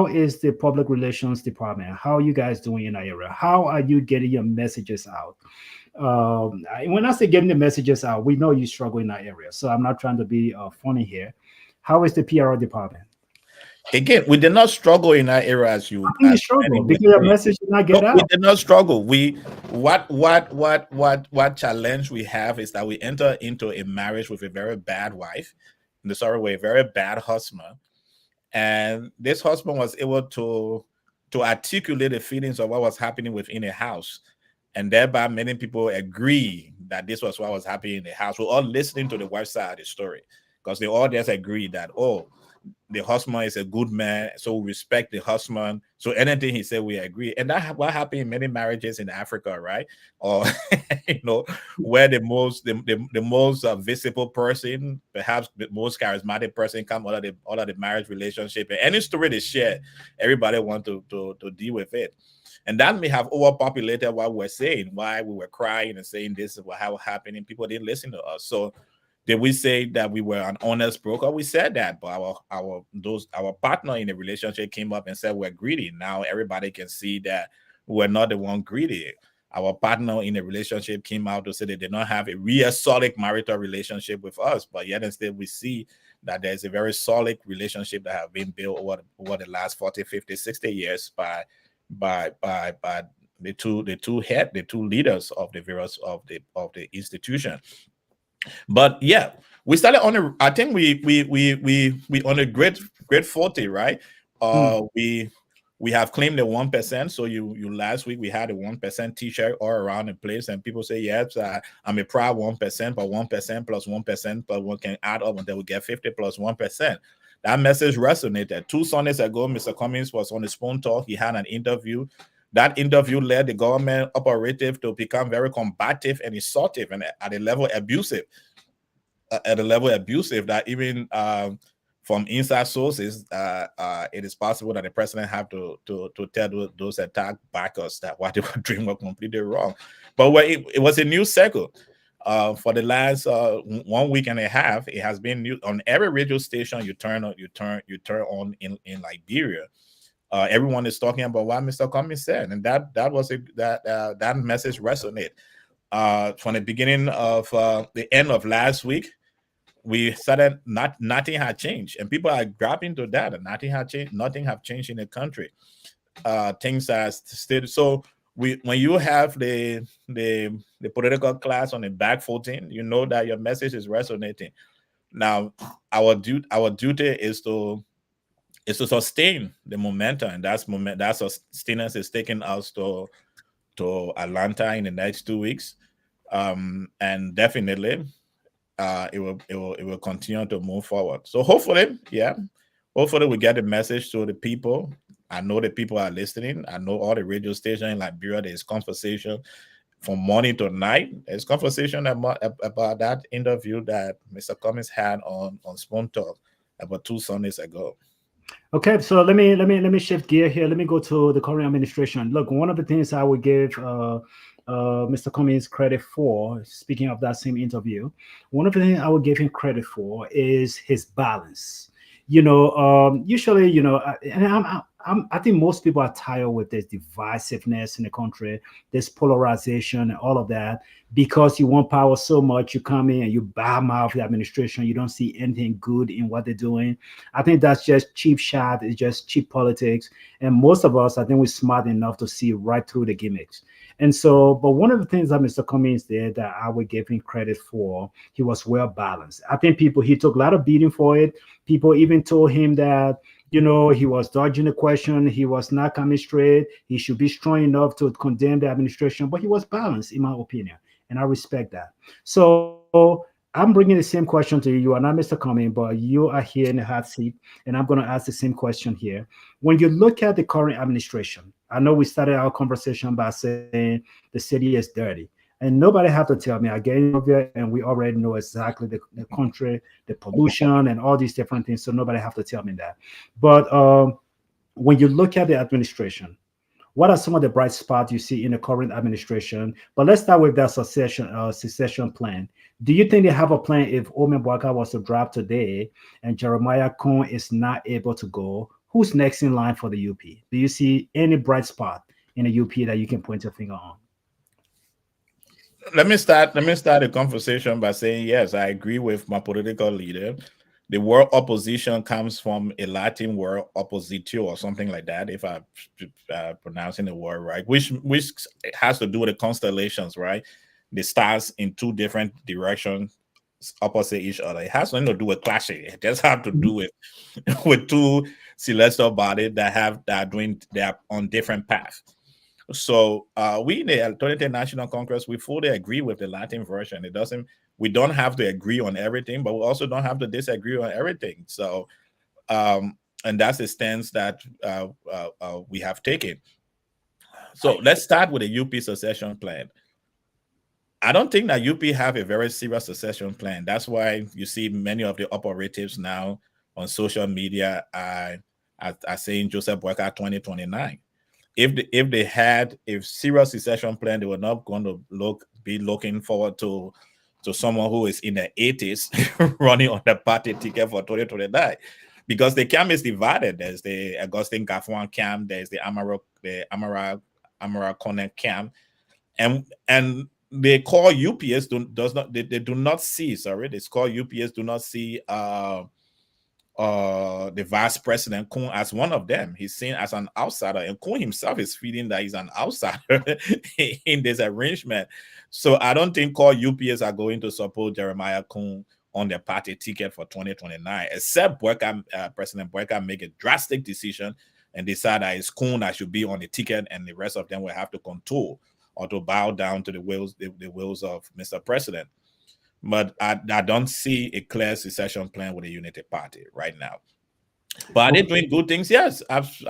is the public relations department? How are you guys doing in that area? How are you getting your messages out? When I say getting the messages out, we know you struggle in that area, so I'm not trying to be funny here. How is the PR department? Again, we did not struggle in that area as How can you as struggle many were because your saying. message did not No, get we out? did not struggle. What challenge we have is that we enter into a marriage with a very bad wife, in the sorry way, a very bad husband, and this husband was able to articulate the feelings of what was happening within a house, and thereby many people agree that this was what was happening in the house. We're all listening to the wife side of the story because they all just agree that, oh, the husband is a good man, so we respect the husband. So anything he said, we agree, and that what happened in many marriages in Africa, right? Or where the most visible person, perhaps the most charismatic person, come out of the marriage relationship. And any story they share, everybody want to deal with it, and that may have overpopulated what we're saying, why we were crying and saying this is what happening. People didn't listen to us, so did we say that we were an honest broker? We said that, but our partner in the relationship came up and said we're greedy. Now everybody can see that we're not the one greedy. Our partner in the relationship came out to say they did not have a real solid marital relationship with us, but yet instead we see that there's a very solid relationship that have been built over the last 40, 50, 60 years by the two leaders of the various of the institution. But yeah, we started on a. I think we on a great 40, right? Hmm. We have claimed the 1%. So you last week we had a 1% T-shirt all around the place, and people say yes, I'm a proud 1%, but 1% plus 1% plus one can add up until we get 50 plus 1%. That message resonated. 2 Sundays ago, Mr. Cummings was on the Spoon Talk. He had an interview. That interview led the government operative to become very combative and assertive and at a level abusive. That even from inside sources, it is possible that the president have to tell those attack backers that what they were doing was completely wrong. But it was a news cycle. For the last 1 week and a half, it has been new on every radio station you turn on in Liberia. Everyone is talking about what Mr. Cummings said, and that message resonated. From the beginning of the end of last week, we started nothing had changed, and people are grabbing to that, and nothing had changed. Nothing have changed in the country. Things are still so. When you have the political class on the back footing, you know that your message is resonating. Now, our duty is to sustain the momentum, and that sustenance is taking us to Atlanta in the next 2 weeks, and definitely it will continue to move forward. So hopefully we get the message to the people. I know the people are listening. I know all the radio stations in Liberia. There's conversation from morning to night. There's conversation about that interview that Mr. Cummings had on Spoon Talk about 2 Sundays ago. Okay, so let me shift gear here. Let me go to the current administration. Look, one of the things I would give Mr. Cummings credit for, speaking of that same interview, one of the things I would give him credit for is his balance. Usually, and I think most people are tired with this divisiveness in the country, this polarization and all of that, because you want power so much, you come in and you badmouth the administration. You don't see anything good in what they're doing. I think that's just cheap shot. It's just cheap politics. And most of us, I think we're smart enough to see right through the gimmicks. And so, but one of the things that Mr. Cummings did that I would give him credit for, he was well balanced. I think he took a lot of beating for it. People even told him that, he was dodging the question. He was not coming straight. He should be strong enough to condemn the administration, but he was balanced, in my opinion. And I respect that. So I'm bringing the same question to you. You are not Mr. Cummings, but you are here in the hot seat. And I'm going to ask the same question here. When you look at the current administration, I know we started our conversation by saying the city is dirty. And nobody have to tell me. I get in over and we already know exactly the country, the pollution, and all these different things. So nobody have to tell me that. But when you look at the administration, what are some of the bright spots you see in the current administration? But let's start with that secession plan. Do you think they have a plan if Omen Boaka was to drop today and Jeremiah Cohn is not able to go? Who's next in line for the UP? Do you see any bright spot in the UP that you can point your finger on? Let me start the conversation by saying yes, I agree with my political leader. The word opposition comes from a Latin word oppositio or something like that, if I'm pronouncing the word right, which has to do with the constellations, right? The stars in two different directions opposite each other. It has nothing to do with clashing. It just have to do with with two celestial bodies that are on different paths. So we in the 20th National Congress, we fully agree with the Latin version. We don't have to agree on everything, but we also don't have to disagree on everything. So, and that's the stance that we have taken. So let's start with the UP succession plan. I don't think that UP have a very serious succession plan. That's why you see many of the operatives now on social media are saying Joseph Boyka 2029. If they had a serious succession plan, they were not going to be looking forward to someone who is in their 80s running on the party ticket for 2029, because the camp is divided. There's the Augustine Gafuan camp, there's the Amara Connect camp, and they call UPS they do not see, sorry, they call UPS do not see the vice president Kun as one of them. He's seen as an outsider, and Kun himself is feeling that he's an outsider in this arrangement. So I don't think all UPS are going to support Jeremiah Kun on their party ticket for 2029, except President Boyka make a drastic decision and decide that it's Kun that should be on the ticket, and the rest of them will have to contour or to bow down to the wills of Mr. President. But I don't see a clear succession plan with a unity party right now. But are they doing good things? Yes. As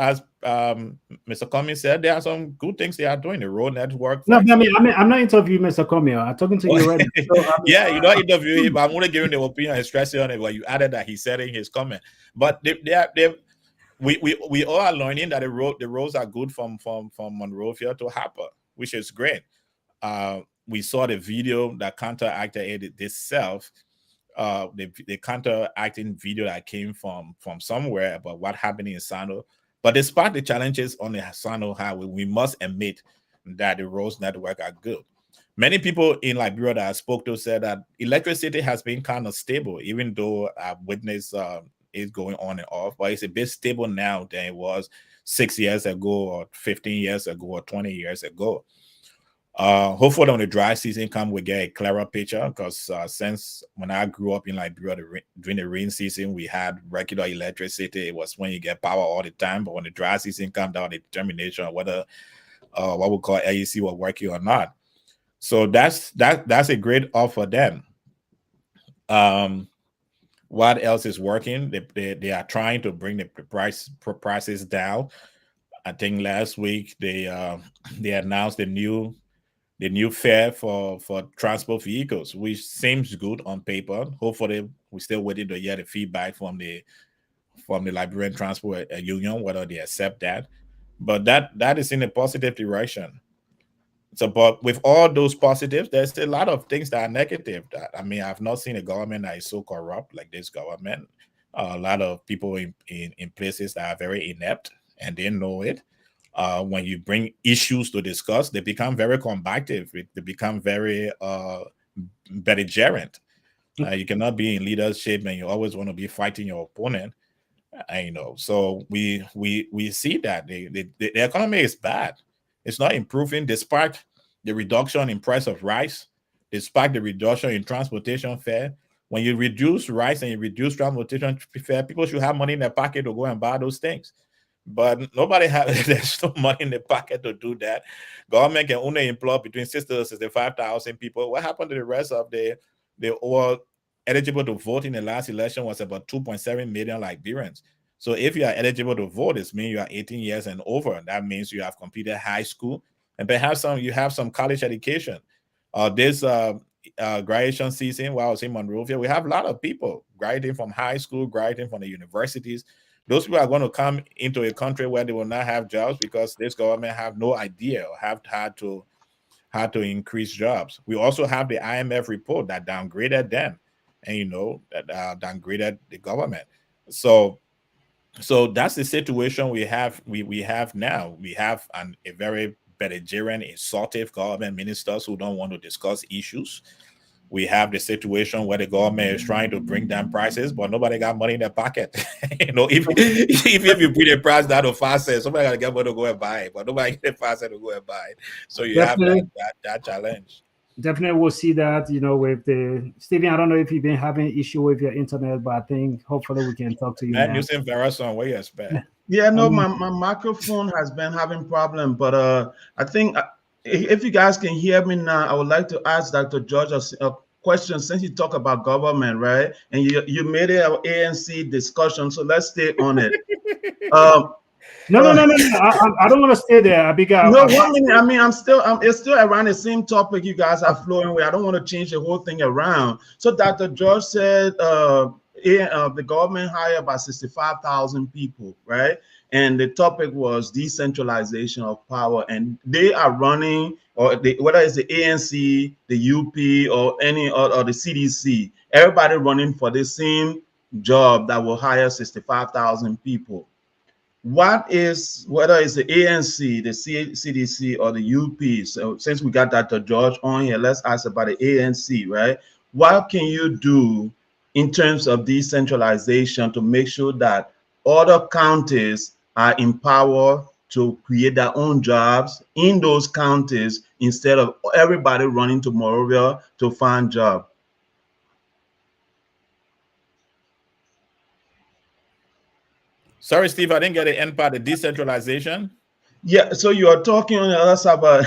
Mr. Cummings said, there are some good things they are doing. The road network. No, I'm not interviewing Mr. Cummings. I'm talking to you right now. So, yeah, you don't interview him. I'm only giving the opinion and stressing on it. But you added that he said in his comment. But we all are learning that the roads are good from Monrovia to Harper, which is great. We saw the video that counteracted it itself. The counteracting video that came from somewhere about what happened in Sano. But despite the challenges on the Sano Highway, we must admit that the roads network are good. Many people in Liberia that I spoke to said that electricity has been kind of stable, even though I've witnessed it going on and off, but it's a bit stable now than it was 6 years ago or 15 years ago or 20 years ago. Hopefully when the dry season come, we get a clearer picture, because since when I grew up in Liberia, during the rain season, we had regular electricity. It was when you get power all the time, but when the dry season comes down, the determination of whether what we call LEC will working or not. So that's a great offer then. What else is working? They are trying to bring the prices down. I think last week they announced the new fare for transport vehicles, which seems good on paper. Hopefully, we're still waiting to hear the feedback from the Liberian Transport Union, whether they accept that. But that is in a positive direction. So, but with all those positives, there's a lot of things that are negative. That I mean, I've not seen a government that is so corrupt like this government. A lot of people in places that are very inept and they know it. When you bring issues to discuss, they become very combative. They become very belligerent. You cannot be in leadership and you always want to be fighting your opponent. So we see that the economy is bad. It's not improving despite the reduction in price of rice, despite the reduction in transportation fare. When you reduce rice and you reduce transportation fare, people should have money in their pocket to go and buy those things. But nobody has there's no money in the pocket to do that. Government can only employ between 60 to 65,000 people. What happened to the rest of the all eligible to vote in the last election was about 2.7 million Liberians. So if you are eligible to vote, it means you are 18 years and over. That means you have completed high school and perhaps you have some college education. This graduation season, while I was in Monrovia, we have a lot of people graduating from high school, graduating from the universities. Those people are going to come into a country where they will not have jobs because this government have no idea or have had to increase jobs. We also have the IMF report that downgraded them, and that downgraded the government. So that's the situation we have. We have now. We have a very belligerent, insultive government ministers who don't want to discuss issues. We have the situation where the government is trying to bring down prices, but nobody got money in their pocket. If you bring the price down to 5 cents, somebody got to get money to go and buy it, but nobody get 5 cents to go and buy it. So you have Definitely, that challenge. definitely we'll see that, with the Stephen. I don't know if you've been having issue with your internet, but I think hopefully we can talk to you Man, now. using Verizon, what you expect? Yeah, I no, mean, my microphone has been having problem, but I think if you guys can hear me now, I would like to ask Dr. George a question since you talk about government, right? And you made it an ANC discussion, so let's stay on it. Um, no, no, uh, no, no, no. I don't want to stay there. I think No, 1 minute. I mean, it's still around the same topic you guys are flowing with. I don't want to change the whole thing around. So Dr. George said the government hired about 65,000 people, right? And the topic was decentralization of power. And they are running, whether it's the ANC, the UP, or any or the CDC, everybody running for the same job that will hire 65,000 people. Whether it's the ANC, the CDC, or the UP? So since we got Dr. George on here, let's ask about the ANC, right? What can you do in terms of decentralization to make sure that other counties are empowered to create their own jobs in those counties instead of everybody running to Morovia to find job? Sorry, Steve, I didn't get the end part. The decentralization. Yeah, so you are talking on the other side, but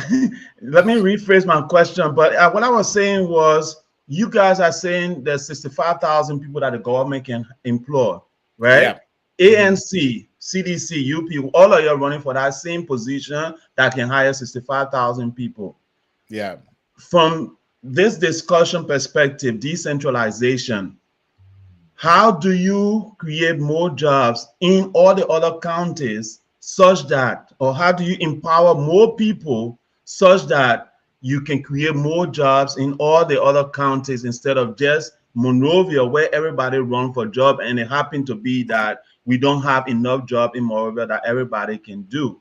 let me rephrase my question. But what I was saying was, you guys are saying there's 65,000 people that the government can employ, right? Yeah. Mhm. ANC, CDC, UP, all of you are running for that same position that can hire 65,000 people. Yeah. From this discussion perspective, decentralization, how do you create more jobs in all the other counties such that, or how do you empower more people such that you can create more jobs in all the other counties instead of just Monrovia, where everybody run for job, and it happened to be that we don't have enough job in Monrovia that everybody can do.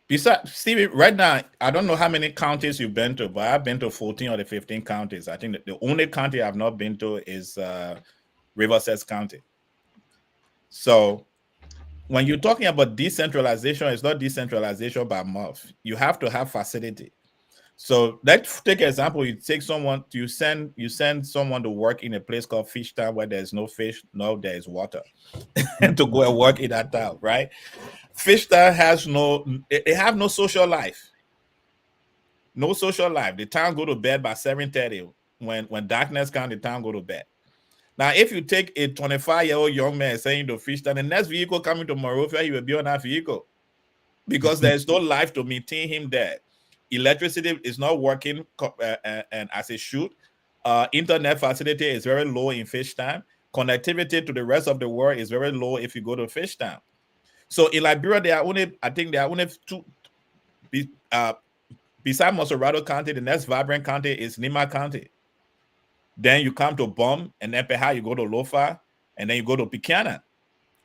Besides, Stevie, right now, I don't know how many counties you've been to, but I've been to 14 or the 15 counties. I think that the only county I've not been to is Riverside County. So when you're talking about decentralization, it's not decentralization by mouth. You have to have facility. So let's take an example. You take someone, you send someone to work in a place called Fish Town where there's no fish, no there is water, to go and work in that town, right? Fish Town has they have no social life. No social life. The town go to bed by 7:30. When darkness comes, the town go to bed. Now, if you take a 25-year-old young man saying to Fish Town, the next vehicle coming to Morovia, he will be on that vehicle because there's no life to maintain him there. Electricity is not working and as it should. Internet facility is very low in Fishtown. Connectivity to the rest of the world is very low if you go to Fishtown. So in Liberia, I think there are only two beside Mosorado County, the next vibrant county is Nima County. Then you come to Bom, and then perhaps you go to Lofa, and then you go to Buchanan.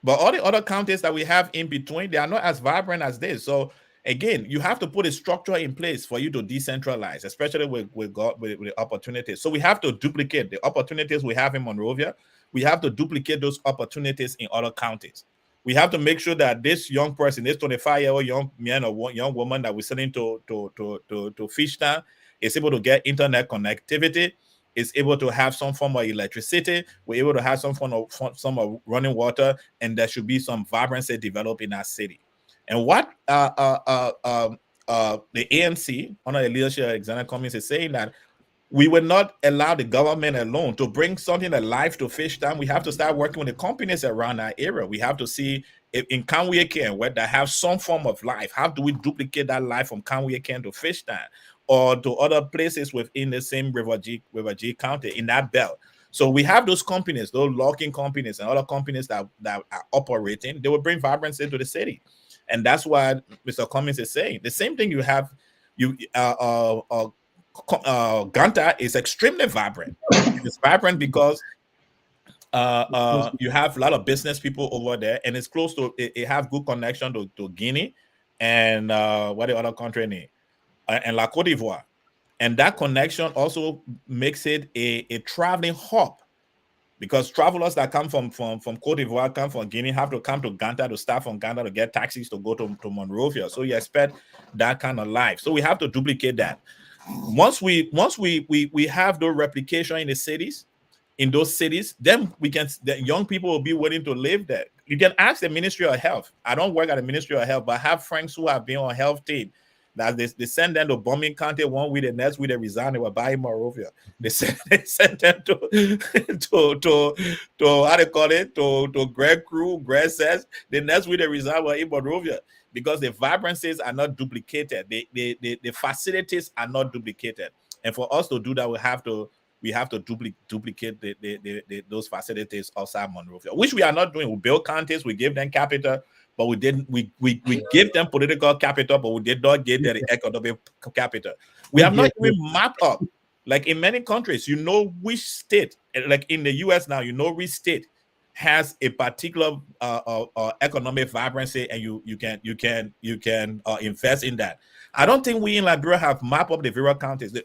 But all the other counties that we have in between, they are not as vibrant as this. So again, you have to put a structure in place for you to decentralize, especially with the opportunities. So we have to duplicate the opportunities we have in Monrovia. We have to duplicate those opportunities in other counties. We have to make sure that this young person, this 25-year-old young man or young woman that we're sending to Fishtown is able to get internet connectivity, is able to have some form of electricity, we're able to have some form of running water, and there should be some vibrancy developed in our city. And what the ANC, under the leadership of Alexander Cummings, is saying that we will not allow the government alone to bring something alive to Fishtown. We have to start working with the companies around our area. We have to see if in Kanwee where they have some form of life, how do we duplicate that life from Kanwee to Fishtown or to other places within the same River G County in that belt? So we have those companies, those logging companies and other companies that are operating. They will bring vibrancy to the city. And that's what Mr. Cummings is saying. The same thing you have, Ganta is extremely vibrant. It's vibrant because you have a lot of business people over there, and it's close to it have good connection to Guinea and what the other country name and La Côte d'Ivoire, and that connection also makes it a traveling hub, because travelers that come from Côte d'Ivoire, come from Guinea, have to come to Ganta to start from Ganta to get taxis to go to Monrovia. So you expect that kind of life. So we have to duplicate that. Once we have the replication in the cities, then the young people will be willing to live there. You can ask the Ministry of Health. I don't work at the Ministry of Health, but I have friends who have been on health team. That they send them to Bombing County 1 week, the next week they resign, they were buying Monrovia. They send them to how they call it, to Greg Crew, Greg says, the next week they resign were in Monrovia, because the vibrancies are not duplicated. The facilities are not duplicated. And for us to do that, we have to duplicate those facilities outside Monrovia, which we are not doing. We build counties, we give them capital, but we didn't. We give them political capital, but we did not give them the economic capital. We have not even mapped up. Like in many countries, you know which state, like in the US now, you know which state has a particular economic vibrancy, and you can invest in that. I don't think we in Liberia have mapped up the various counties.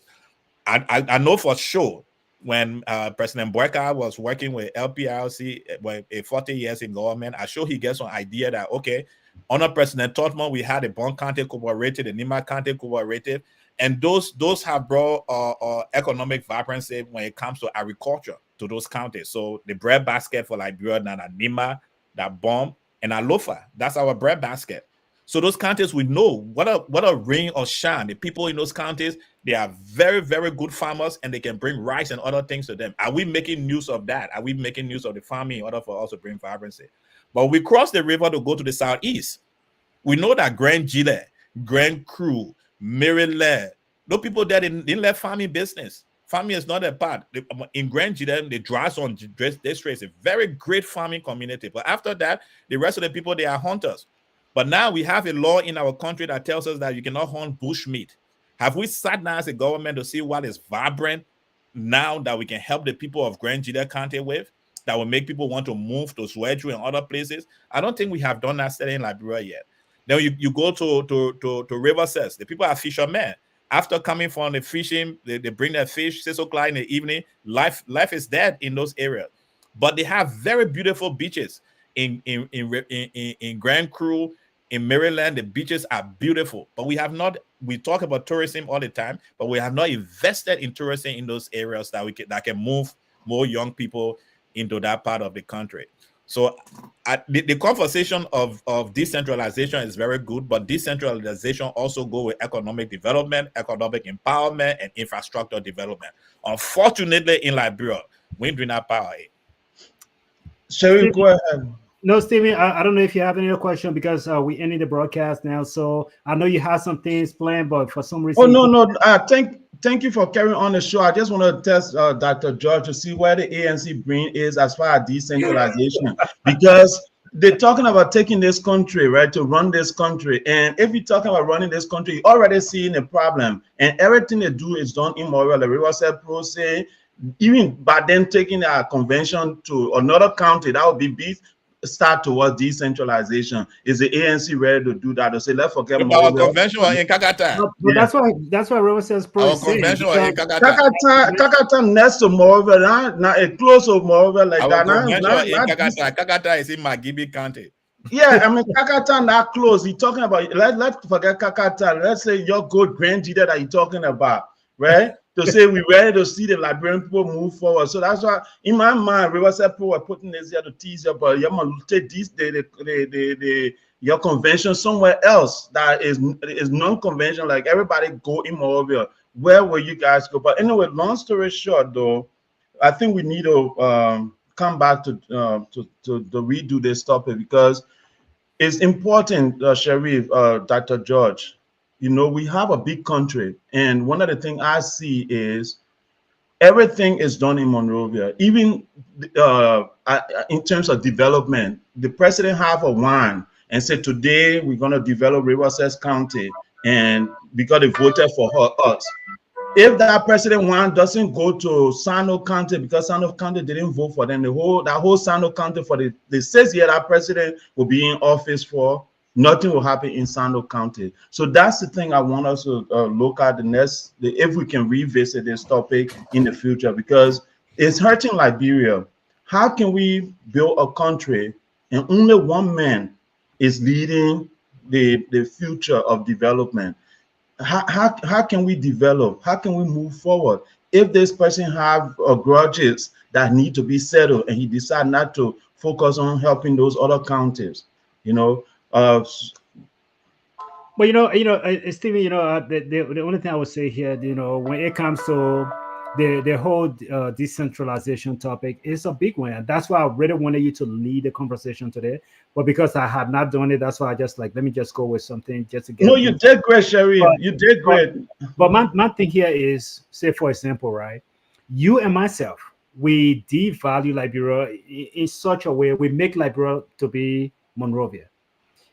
I know for sure when President Boyka was working with LPRC, 40 years in government, I'm sure he gets an idea that, okay, under President Totman, we had a Bon County cooperative, the Nima County cooperative, and those have brought economic vibrancy when it comes to agriculture to those counties. So the bread basket for Liberia, that Nima, that Bom, and Alofa, that's our bread basket. So those counties, we know what a rain or shine. The people in those counties, they are very, very good farmers, and they can bring rice and other things to them. Are we making use of that? Are we making use of the farming in order for us to bring vibrancy? But we cross the river to go to the southeast. We know that Grand Gile, Grand Cru, Maryland, those people there didn't let farming business. Farming is not a part. In Grand Gile, the dry zone district is a very great farming community. But after that, the rest of the people, they are hunters. But now we have a law in our country that tells us that you cannot hunt bush meat. Have we sat down as a government to see what is vibrant now that we can help the people of Grand Gila County with, that will make people want to move to Swedru and other places? I don't think we have done that study in Liberia yet. Then you go to River Cess. The people are fishermen. After coming from the fishing, they bring their fish 6 o'clock in the evening. Life is dead in those areas. But they have very beautiful beaches in Grand Cru. In Maryland, the beaches are beautiful, but we talk about tourism all the time, but we have not invested in tourism in those areas that can move more young people into that part of the country. So the conversation of decentralization is very good, but decentralization also go with economic development, economic empowerment, and infrastructure development. Unfortunately, in Liberia, we ain't doing that power. Sherry, go ahead. No, Stephen, I don't know if you have any other question, because we ended the broadcast now. So I know you have some things planned, but for some reason. Oh, no. Thank you for carrying on the show. I just want to test Dr. George to see where the ANC brain is as far as decentralization. Because they're talking about taking this country, right, to run this country. And if you're talking about running this country, you're already seeing a problem. And everything they do is done immoral. The Riverside Pro say, even by them taking a convention to another county, that would be big start towards decentralization. Is the ANC ready to do that? To say, let's forget But our Morville. convention was in Kakata. But that's why River says pro Our is saying convention was because in Kakata. Kakata next to Morville, not a close to Morville like Our that. convention was in Not Kakata. Kakata is in Magibi County. Yeah, I mean Kakata not close. You're talking about let's forget Kakata. Let's say your good grandleader that you're talking about, right? To say we ready to see the Liberian people move forward. So that's why in my mind, Riverside people were putting this here to tease you, but you're gonna take these your convention somewhere else that is non-conventional. Like everybody go in Morovia. Where will you guys go? But anyway, long story short, though, I think we need to come back to redo this topic because it's important, Sharif, Dr. George. You know, we have a big country, and one of the things I see is everything is done in Monrovia. Even in terms of development, the president have a wine and said today we're going to develop Riverside County, and because they voted for us. If that president one doesn't go to Sano County because Sano County didn't vote for them, that whole Sano County for the 6 year that president will be in office for, nothing will happen in Sano County. So that's the thing I want us to look at if we can revisit this topic in the future because it's hurting Liberia. How can we build a country and only one man is leading the future of development? How can we develop? How can we move forward? If this person have grudges that need to be settled and he decide not to focus on helping those other counties, you know, but Stephen, the only thing I would say here, when it comes to the whole decentralization topic, it's a big one, and that's why I really wanted you to lead the conversation today. But because I had not done it, that's why I just like let me just go with something just to get. No, you did great, Sharif. But, You did great. but my thing here is, say for example, right? You and myself, we devalue Liberia in such a way we make Liberia to be Monrovia.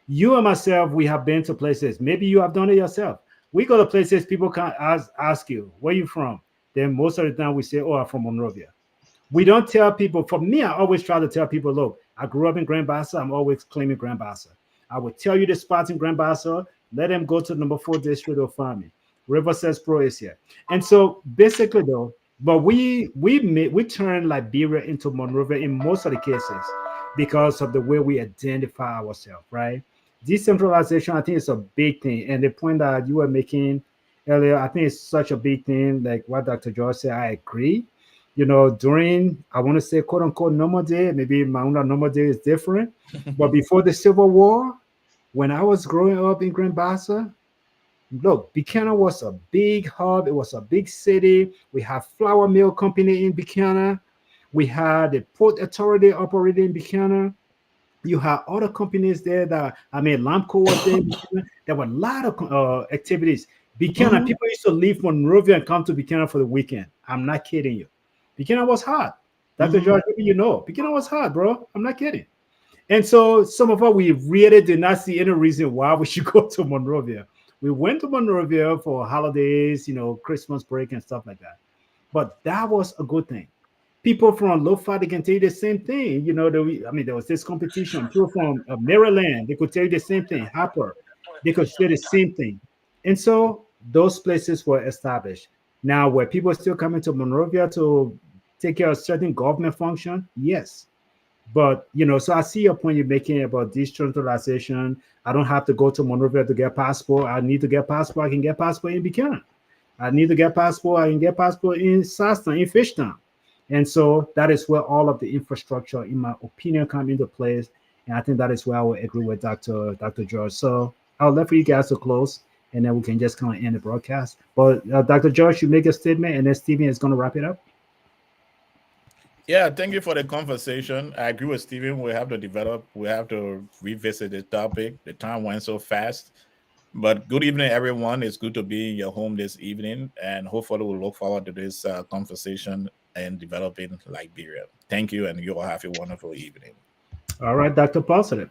You and myself, we have been to places. Maybe you have done it yourself. We go to places people can't ask you, where you from? Then most of the time we say, oh, I'm from Monrovia. We don't tell people. For me, I always try to tell people, look, I grew up in Grand Bassa. I'm always claiming Grand Bassa. I would tell you the spots in Grand Bassa. Let them go to number 4 district or find me. River says pro is here. And so basically though, but we turn Liberia into Monrovia in most of the cases because of the way we identify ourselves, right? Decentralization, I think, is a big thing. And the point that you were making earlier, I think it's such a big thing. Like what Dr. George said, I agree. During, I want to say, quote unquote, normal day, maybe my own normal day is different. But before the Civil War, when I was growing up in Grand Bassa, look, Buchanan was a big hub. It was a big city. We had flour mill company in Buchanan. We had the port authority operating in Buchanan. You had other companies there Lamco was there. There were a lot of activities. Buchanan, people used to leave Monrovia and come to Buchanan for the weekend. I'm not kidding you. Buchanan was hot. Dr. George, Buchanan was hot, bro. I'm not kidding. And so some of us, we really did not see any reason why we should go to Monrovia. We went to Monrovia for holidays, Christmas break and stuff like that. But that was a good thing. People from Lofa, they can tell you the same thing. There was this competition. People from Maryland, they could tell you the same thing. Harper, they could say the same thing. And so those places were established. Now, were people still coming to Monrovia to take care of certain government function? Yes. But, so I see your point you're making about decentralization. I don't have to go to Monrovia to get passport. I need to get passport. I can get passport in Buchanan. I need to get passport. I can get passport in Saston, in Fishtown. And so that is where all of the infrastructure, in my opinion, come into place. And I think that is where I will agree with Dr. George. So I'll let for you guys to close, and then we can just kind of end the broadcast. But Dr. George, you make a statement, and then Stephen is going to wrap it up. Yeah, thank you for the conversation. I agree with Stephen. We have to revisit the topic. The time went so fast. But good evening, everyone. It's good to be in your home this evening, and hopefully we'll look forward to this conversation and developing Liberia. Thank you, and you all have a wonderful evening. All right, Dr. Positive.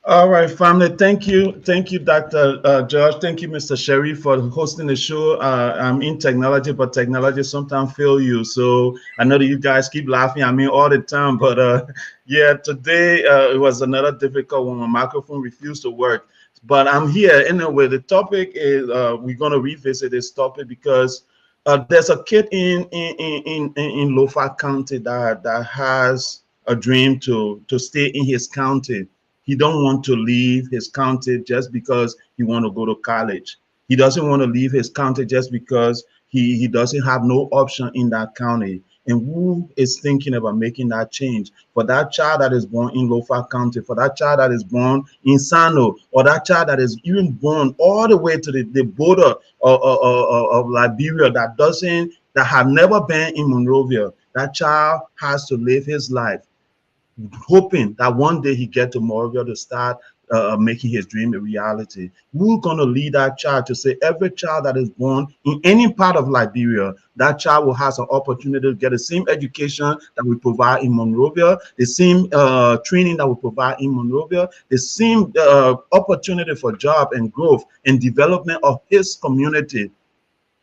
All right, family. Thank you, Dr. George. Thank you, Mr. Sherry, for hosting the show. I'm in technology, but technology sometimes fail you. So I know that you guys keep laughing at me all the time, but yeah, today it was another difficult one. My microphone refused to work, but I'm here anyway. The topic is we're gonna revisit this topic because there's a kid in Lofa County that has a dream to stay in his county. He don't want to leave his county just because he want to go to college. He doesn't want to leave his county just because he doesn't have no option in that county. And who is thinking about making that change for that child that is born in Lofa County, for that child that is born in Sano, or that child that is even born all the way to the border of Liberia that have never been in Monrovia? That child has to live his life hoping that one day he get to Moravia to start making his dream a reality. We're going to lead that child to say every child that is born in any part of Liberia, that child will have an opportunity to get the same education that we provide in Monrovia, the same training that we provide in Monrovia, the same opportunity for job and growth and development of his community.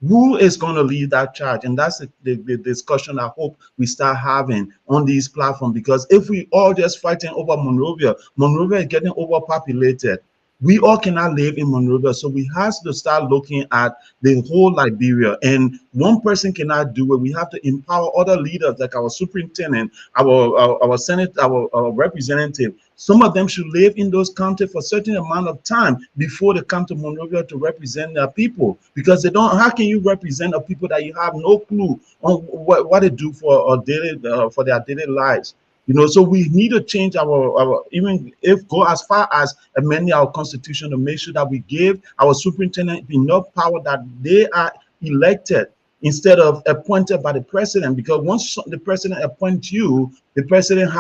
Who is going to lead that charge? And that's the discussion I hope we start having on these platforms, because if we all just fighting over Monrovia, Monrovia is getting overpopulated. We all cannot live in Monrovia, so we have to start looking at the whole Liberia. And one person cannot do it. We have to empower other leaders, like our superintendent, our senate, our representative. Some of them should live in those counties for a certain amount of time before they come to Monrovia to represent their people, because they don't. How can you represent a people that you have no clue on what they do for their daily lives? So we need to change our even if go as far as amending our constitution to make sure that we give our superintendent enough power that they are elected instead of appointed by the president. Because once the president appoints you, the president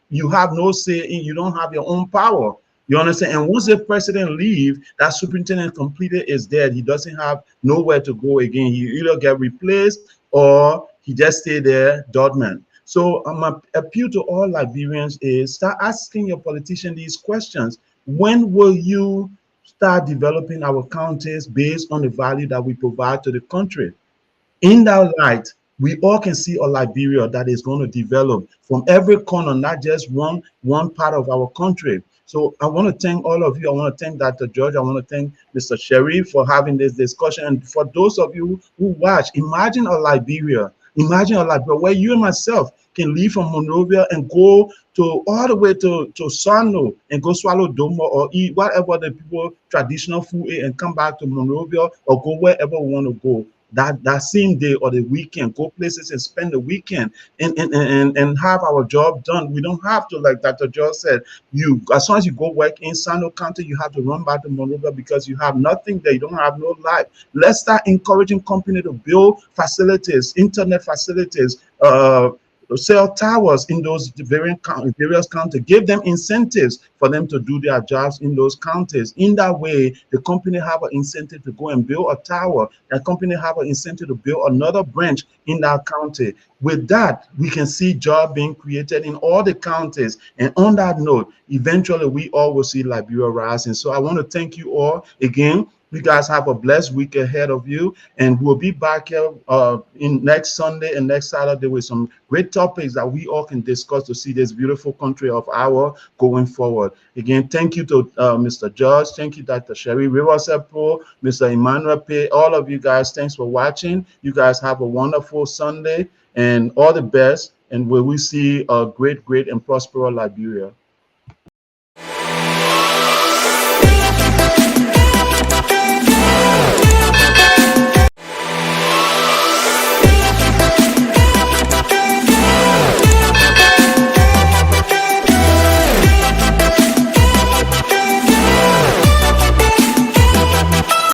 you have no say in, you don't have your own power. You understand? And once the president leave, that superintendent completely is dead. He doesn't have nowhere to go again. He either get replaced or he just stay there dormant. So my appeal to all Liberians is start asking your politician these questions. When will you start developing our counties based on the value that we provide to the country? In that light, we all can see a Liberia that is going to develop from every corner, not just one part of our country. So I want to thank all of you. I want to thank Dr. George. I want to thank Mr. Sherry for having this discussion. And for those of you who watch, imagine a Liberia. Imagine a Liberia where you and myself can leave from Monrovia and go to all the way to Sano and go swallow domo or eat whatever the people traditional food is and come back to Monrovia or go wherever we want to go that same day or the weekend, go places and spend the weekend and have our job done. We don't have to, like Dr. George said, you as soon as you go work in Sano County, you have to run back to Monrovia because you have nothing there. You don't have no life. Let's start encouraging company to build facilities, internet facilities, cell towers in those various counties, give them incentives for them to do their jobs in those counties. In that way, the company have an incentive to go and build a tower. The company have an incentive to build another branch in that county. With that, we can see job being created in all the counties. And on that note, eventually we all will see Liberia rising. So I want to thank you all again. You guys have a blessed week ahead of you, and we'll be back here in next Sunday and next Saturday with some great topics that we all can discuss to see this beautiful country of ours going forward. Again, thank you to Mr. George. Thank you, Dr. Sherry Riversepo, Mr. Emmanuel Pay, all of you guys. Thanks for watching. You guys have a wonderful Sunday and all the best. And will we see a great, great and prosperous Liberia.